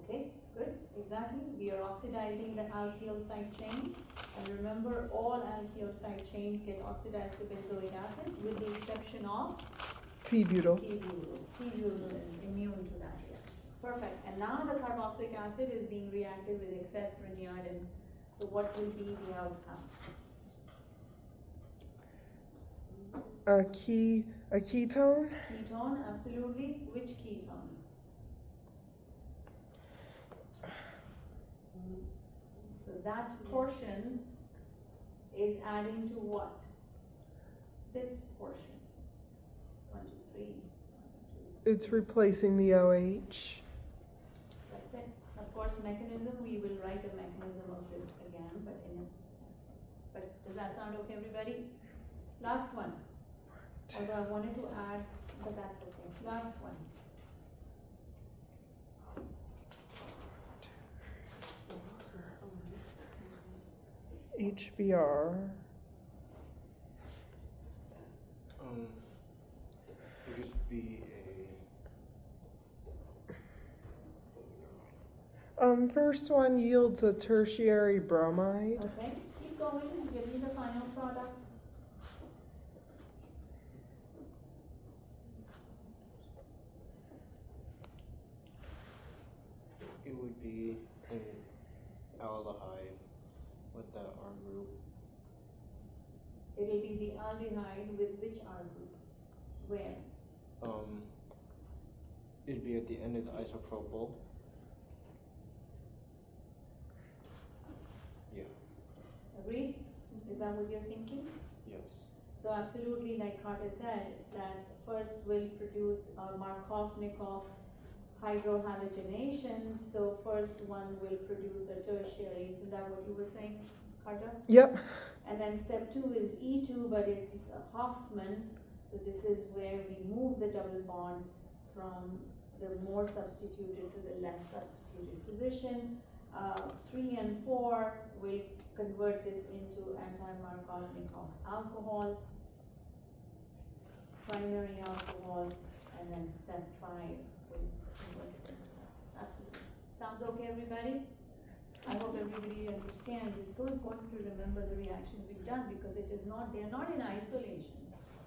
Okay, good, exactly. We are oxidizing the alkyl side chain. And remember, all alkyl side chains get oxidized to benzoic acid with the exception of T-butyl. T-butyl. T-butyl is immune to that, yeah. Perfect. And now the carboxylic acid is being reacted with excess Grignard, and so what will be the outcome? A ketone. Ketone, absolutely. Which ketone? So that portion is adding to what? This portion. 1, 2, 3. 1, 2. It's replacing the OH. That's it. Of course, mechanism, we will write a mechanism of this again, but does that sound okay, everybody? Last one. Although I wanted to add, but that's okay. Last one. HBr. Would just be First one yields a tertiary bromide. Okay, keep going. Give me the final product. it would be an aldehyde with the R group. It'll be the aldehyde with which R group? Where? It'd be at the end of the isopropyl. Yeah. Agreed? Is that what you're thinking? Yes. So absolutely, like Carter said, that first will produce a Markov-Nikov hydrohalogenation. So first one will produce a tertiary. Isn't that what you were saying, Carter? Yep. And then step 2 is E2, but it's Hoffman. So this is where we move the double bond from the more substituted to the less substituted position. 3 and 4 will convert this into anti-Markov-Nikov alcohol, primary alcohol, and then step 5 will convert it into that. Absolutely. Sounds okay, everybody? I hope everybody understands. It's so important to remember the reactions we've done because it is not, they're not in isolation.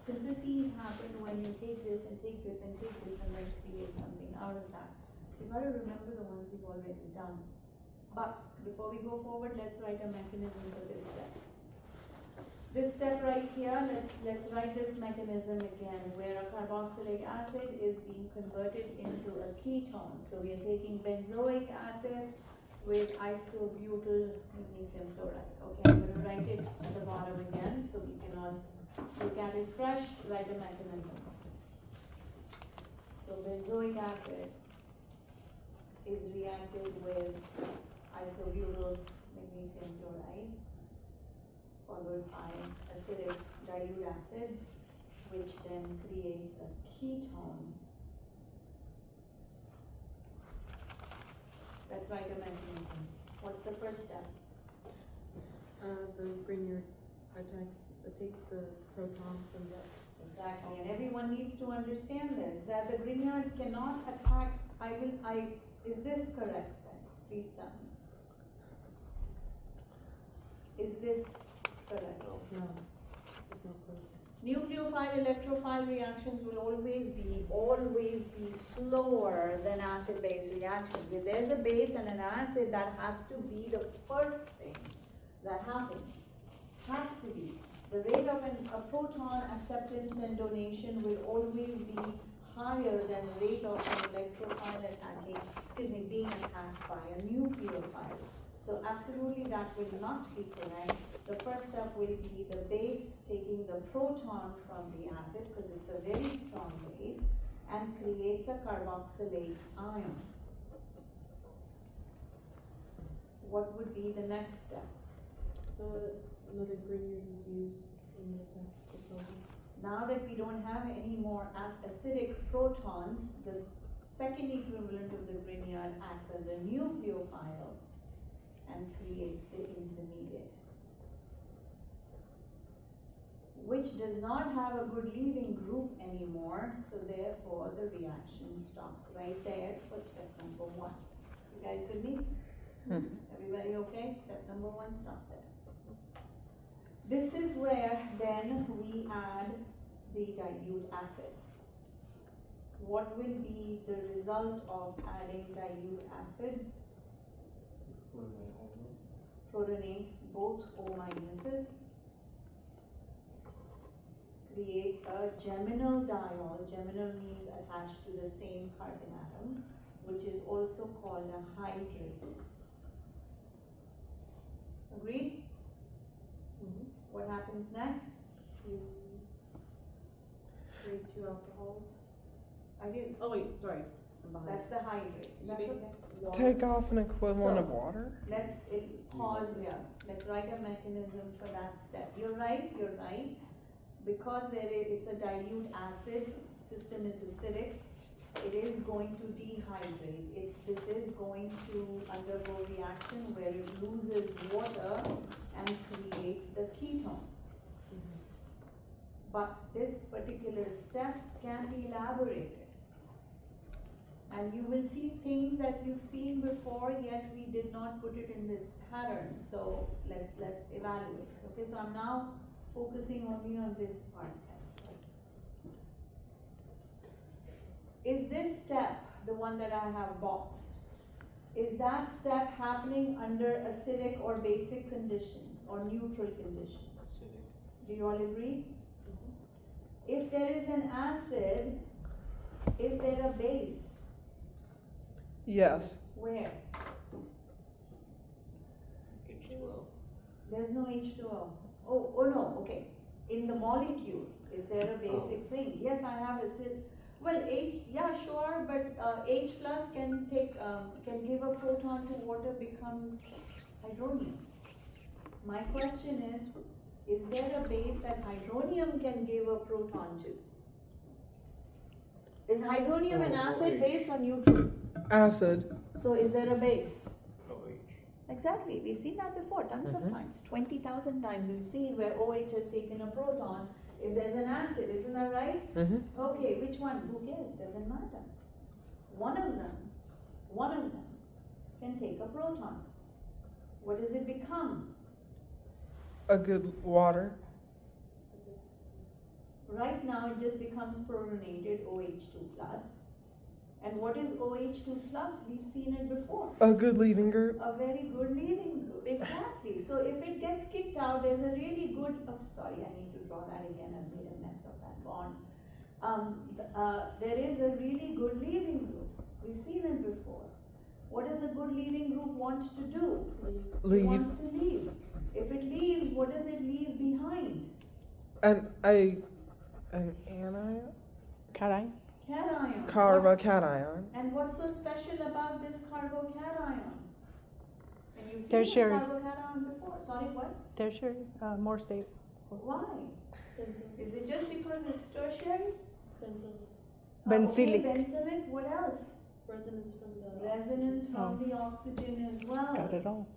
Syntheses happen when you take this and take this and take this and then create something out of that. So you've got to remember the ones we've already done. But before we go forward, let's write a mechanism for this step. This step right here, let's write this mechanism again, where a carboxylic acid is being converted into a ketone. So we are taking benzoic acid with isobutyl magnesium chloride. Okay, I'm going to write it at the bottom again so we can all look at it fresh, write a mechanism. So benzoic acid is reacted with isobutyl magnesium chloride, followed by acidic dilute acid, which then creates a ketone. Let's write a mechanism. What's the first step? The Grignard takes the proton from the. Exactly, and everyone needs to understand this, that the Grignard cannot attack, is this correct, guys? Please tell me. Is this correct? No, there's no clue. Nucleophile electrophile reactions will always be slower than acid-base reactions. If there's a base and an acid, that has to be the first thing that happens. Has to be. The rate of a proton acceptance and donation will always be higher than the rate of an electrophile being attacked by a nucleophile. So absolutely that will not be correct. The first step will be the base taking the proton from the acid, because it's a very strong base, and creates a carboxylate ion. What would be the next step? Another Grignard is used in the text. Now that we don't have any more acidic protons, the second equivalent of the Grignard acts as a nucleophile and creates the intermediate, which does not have a good leaving group anymore, so therefore the reaction stops right there for step number 1. You guys with me? Everybody okay? Step number 1 stops there. This is where then we add the dilute acid. What will be the result of adding dilute acid? Protonate both O minuses, create a geminal diol. Geminal means attached to the same carbon atom, which is also called a hydrate. Agreed? Mm-hmm. What happens next? You create 2 alcohols. I didn't. Oh wait, sorry, I'm behind. That's the hydrate. That's make okay. water. Take off an equivalent So- of water? Let's pause here. Let's write a mechanism for that step. You're right. Because it's a dilute acid, system is acidic, it is going to dehydrate. This is going to undergo reaction where it loses water and creates the ketone. But this particular step can be elaborated. And you will see things that you've seen before, yet we did not put it in this pattern. So let's evaluate. Okay, so I'm now focusing only on this part. Is this step, the one that I have boxed, is that step happening under acidic or basic conditions or neutral conditions? Acidic. Do you all agree? If there is an acid, is there a base? Yes. Where? H2O. There's no H2O. Oh no, okay. In the molecule, is there a basic thing? Yes, I have acid. Well, yeah, sure, but H plus can give a proton to water, becomes hydronium. My question is there a base that hydronium can give a proton to? Is hydronium an acid, base, or neutral? Acid. So is there a base? OH. Exactly, we've seen that before, tons of times, 20,000 times we've seen where OH has taken a proton if there's an acid, isn't that right? Mm-hmm. Okay, which one? Who cares? Doesn't matter. One of them can take a proton. What does it become? A good water. Right now it just becomes protonated OH2 plus. And what is OH2 plus? We've seen it before. A good leaving group. A very good leaving group, exactly. So if it gets kicked out, there's a really good, sorry, I need to draw that again, I've made a mess of that bond. There is a really good leaving group. We've seen it before. What does a good leaving group want to do? It Leave. wants to leave. If it leaves, what does it leave behind? An anion? Cation? Cation. Carbocation. And what's so special about this carbocation? And you've seen this Tertiary. carbocation before. Sorry, what? Tertiary, more stable. Why? Is it just because it's tertiary? Benzene. Benzylic. Okay, benzylic. What else? Resonance from the. Resonance from the oxygen as well. Got it all.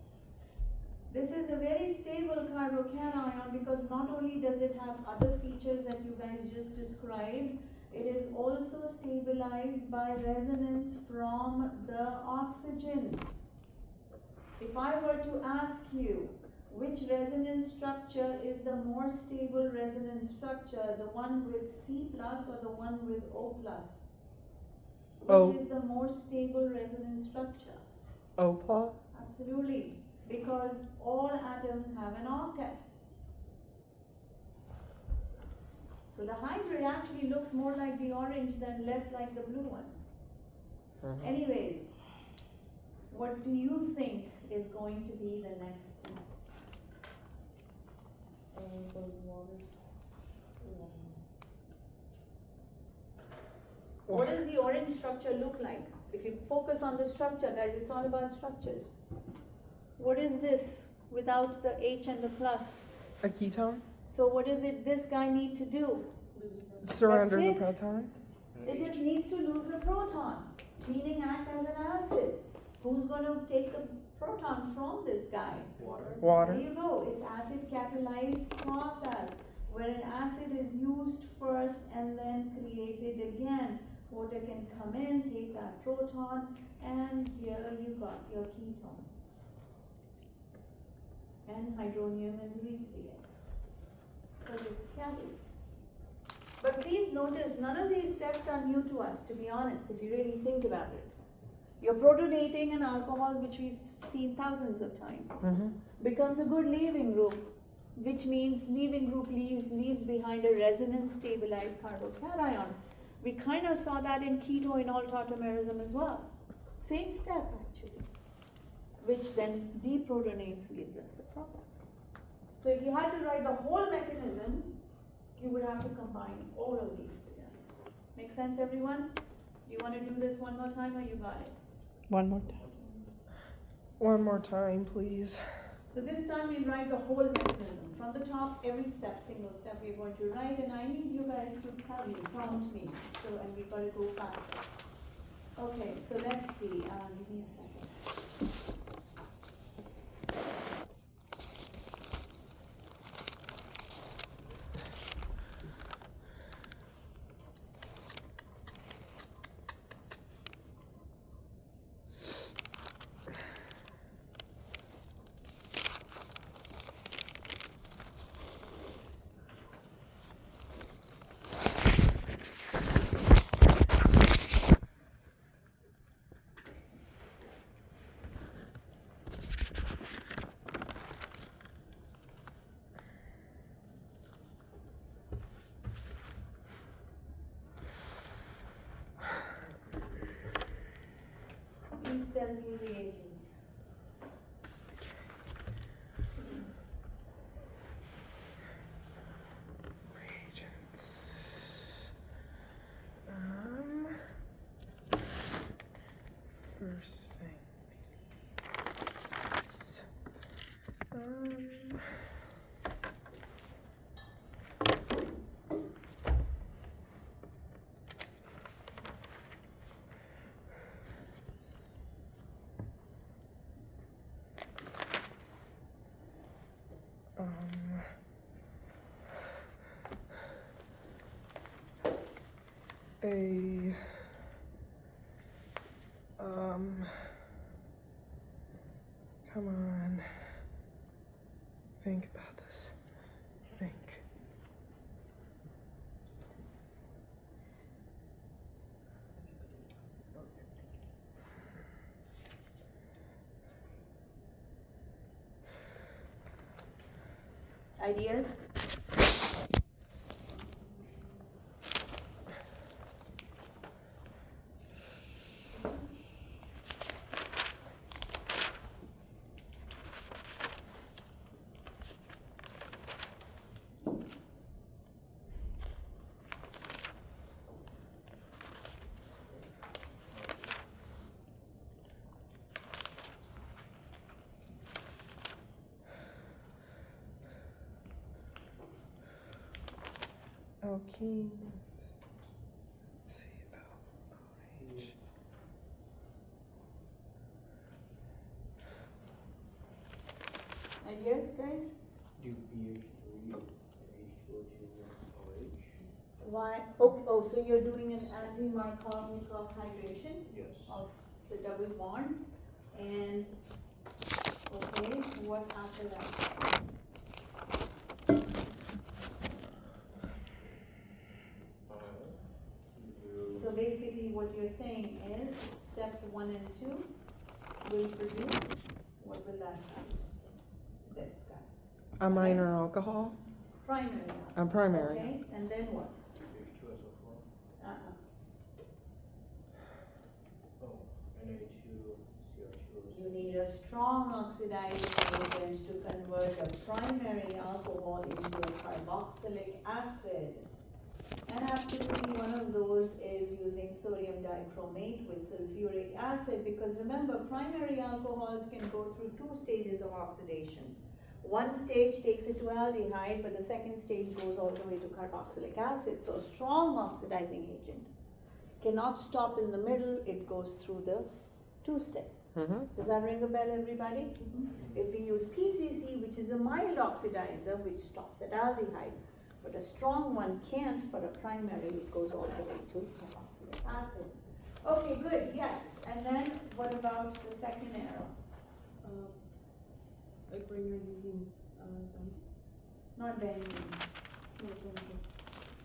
This is a very stable carbocation because not only does it have other features that you guys just described, it is also stabilized by resonance from the oxygen. If I were to ask you which resonance structure is the more stable resonance structure, the one with C plus or the one with O plus? O. Which is the more stable resonance structure? O plus? Absolutely, because all atoms have an octet. So the hybrid actually looks more like the orange than less like the blue one. Anyways, what do you think is going to be the next step? What does the orange structure look like? If you focus on the structure, guys, it's all about structures. What is this without the H and the plus? A ketone? So what does this guy need to do? Surrender the it. proton? It just needs to lose a proton, meaning act as an acid. Who's going to take the proton from this guy? Water. Water. There you go. It's acid catalyzed process where an acid is used first and then created again. Water can come in, take that proton, and here you got your ketone. And hydronium is recreated because it's catalyzed. But please notice, none of these steps are new to us, to be honest, if you really think about it. You're protonating an alcohol, which we've seen thousands of times, becomes a good leaving group, which means leaving group leaves behind a resonance stabilized carbocation. We kind of saw that in keto-enol tautomerism as well. Same step actually, which then deprotonates, gives us the product. So if you had to write the whole mechanism, you would have to combine all of these together. Make sense, everyone? You want to do this one more time or you got it? One more time. One more time, please. So this time we'll write the whole mechanism. From the top, every step, single step we're going to write, and I need you guys to tell me, prompt me. So, and we've got to go faster. Okay, so let's see. Give me a second. Please tell me reagents. Reagents. First thing. Come on. Think about this. Think. Ideas? Alkene. COOH. Ideas, guys? Do BH3 or H2O2 Why? Oh, so you're doing an anti-Markovnikov hydration Yes. of the double bond, and okay, what after that? So basically, what you're saying is steps 1 and 2 will produce. What will that produce? This guy. A minor alcohol. Primary. A primary. Okay, and then what? H2SO4. Uh-uh. Oh, Na2CO2. You need a strong oxidizing agent to convert a primary alcohol into a carboxylic acid. And absolutely one of those is using sodium dichromate with sulfuric acid, because remember, primary alcohols can go through 2 stages of oxidation. One stage takes it to aldehyde, but the second stage goes all the way to carboxylic acid. So a strong oxidizing agent cannot stop in the middle, it goes through the 2 steps. Does that ring a bell, everybody? If we use PCC, which is a mild oxidizer, which stops at aldehyde, but a strong one can't for a primary, it goes all the way to carboxylic acid. Okay, good, yes. And then what about the second arrow? Like when you're using, benzene. Not benzene. No, benzene.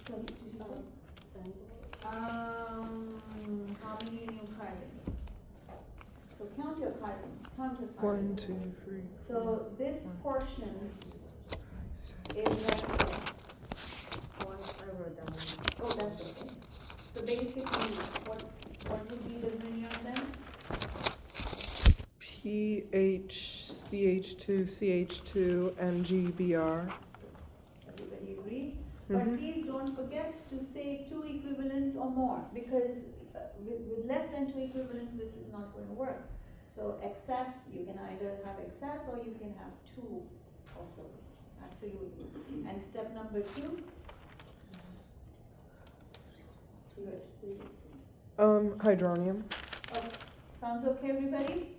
So, did you say? Benzene. How many new carbons? So count your carbons, count your 1, carbons. 2, 3. So this portion is right here. I wrote down. Oh, that's okay. So basically, what would be the Grignard then? PHCH2, CH2, and GBR. Everybody agree? But please don't forget to say 2 equivalents or more, because with less than 2 equivalents, this is not going to work. So excess, you can either have excess or you can have 2 of those. Absolutely. And step number 2? Good. Hydronium. Okay. Sounds okay, everybody?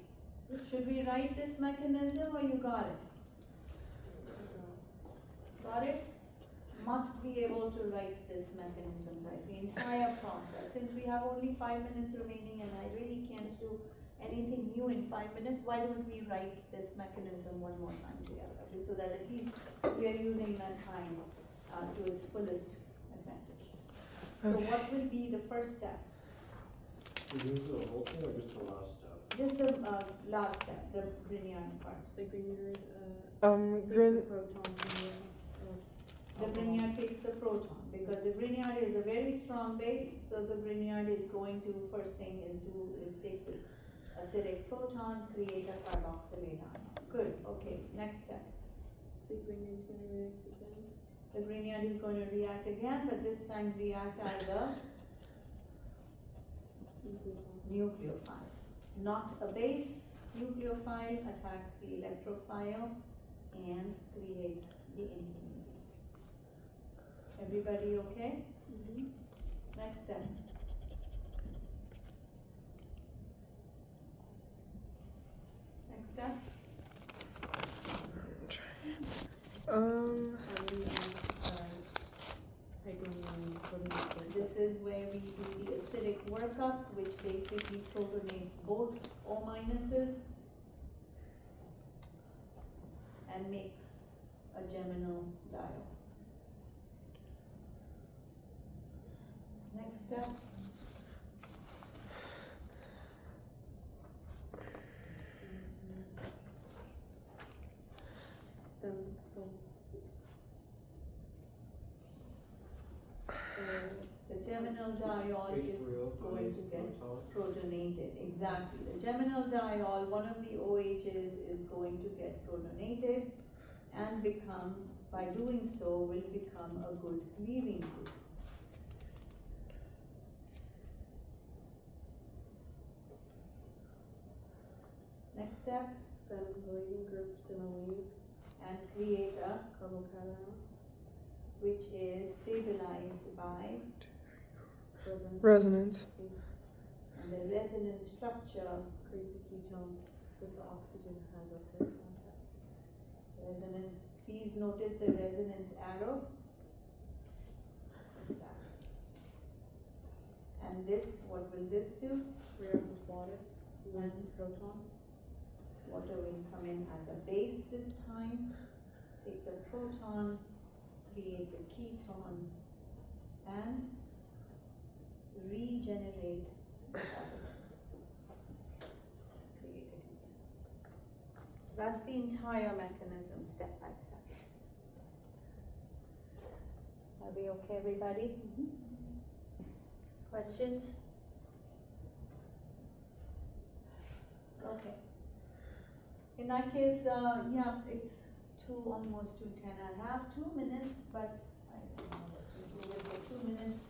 Should we write this mechanism or you got it? Got it? Must be able to write this mechanism, guys, the entire process. Since we have only 5 minutes remaining and I really can't do anything new in 5 minutes, why don't we write this mechanism one more time together, so that at least we are using that time to its fullest advantage. So Okay. what will be the first step? Did you do the whole thing or just the last step? Just the last step, the Grignard part. The Grignard, Grin. takes the proton from The Grignard takes the proton, because the Grignard is a very strong base, so the Grignard is going to, first thing is take this acidic proton, create a carboxylate ion. Good, okay, next step. the Grignard's gonna react again. The Grignard is going to react again, but this time react as a nucleophile. Not a base, nucleophile attacks the electrophile and creates the intermediate. Everybody okay? Next step. Next step. This is where we do the acidic workup, which basically protonates both O minuses and makes a geminal diol. Next step. Then The geminal diol is going to get protonated. Exactly. The geminal diol, one of the OHs, is going to get protonated and become, by doing so, will become a good leaving group. Next step, then the leaving group's gonna leave and create a carbocation. which is stabilized by Resonance. and the resonance structure Creates a ketone with the oxygen has a pair contact. resonance. Please notice the resonance arrow. Exactly. And this, what will this do? Reacts with water, releases proton. Water will come in as a base this time. Take the proton, create the ketone, and regenerate the catalyst. Just create it again. So that's the entire mechanism, step by step. Are we okay, everybody? Questions? Okay. In that case, yeah, it's almost 2:10. I have 2 minutes, but I don't know what to do with the 2 minutes.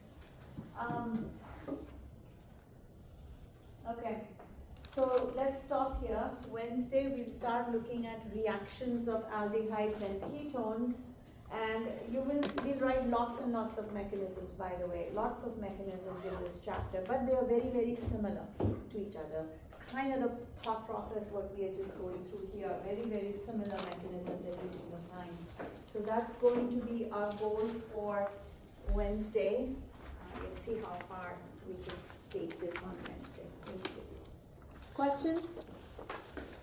Okay, so let's stop here. Wednesday we'll start looking at reactions of aldehydes and ketones, and we'll write lots and lots of mechanisms, by the way, lots of mechanisms in this chapter, but they are very, very similar to each other. Kind of the thought process what we are just going through here, very, very similar mechanisms every single time. So that's going to be our goal for Wednesday. Let's see how far we can take this on Wednesday. Let's see. Questions?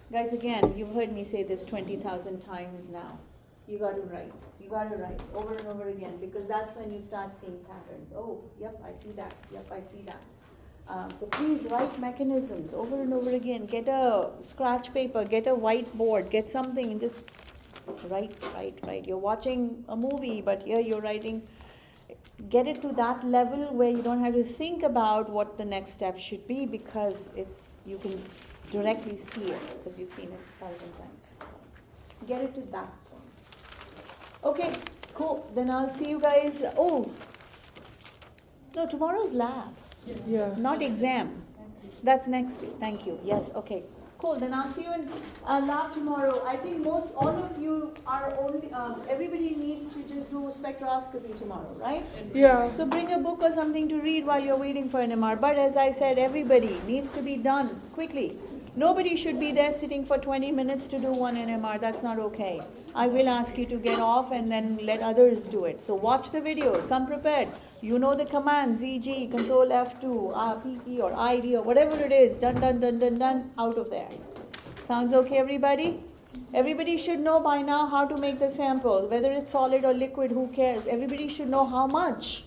Guys, again, you've heard me say this 20,000 times now. You got to write. You got to write over and over again, because that's when you start seeing patterns. Oh, yep, I see that. Yep, I see that. So please write mechanisms over and over again. Get a scratch paper, get a whiteboard, get something and just write. You're watching a movie, but here you're writing. Get it to that level where you don't have to think about what the next step should be, because you can directly see it because you've seen it 1,000 times before. Get it to that point. Okay, cool. Then I'll see you guys. Oh, no, tomorrow's lab. Yeah. Not exam. That's next week. Thank you. Yes, okay. Cool. Then I'll see you in lab tomorrow. I think all of you are only, everybody needs to just do spectroscopy tomorrow, right? Yeah. So bring a book or something to read while you're waiting for an MR. But as I said, everybody needs to be done quickly. Nobody should be there sitting for 20 minutes to do one NMR. That's not okay. I will ask you to get off and then let others do it. So watch the videos. Come prepared. You know the commands, ZG, control F2, PP or ID or whatever it is. Done, out of there. Sounds okay, everybody? Everybody should know by now how to make the sample. Whether it's solid or liquid, who cares? Everybody should know how much.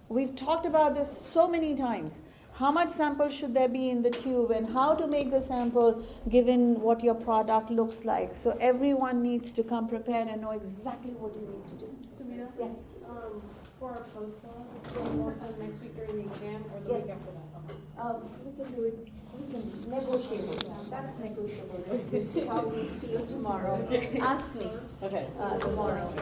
We've talked about this so many times. How much sample should there be in the tube and how to make the sample given what your product looks like. So everyone needs to come prepared and know exactly what you need to do. Samira? Yes? For our post-op, is it more fun next week during the exam or the Yes. week after that? We can do it, we can negotiate it. That's negotiable. We'll see how we feel tomorrow. Ask me Okay. tomorrow.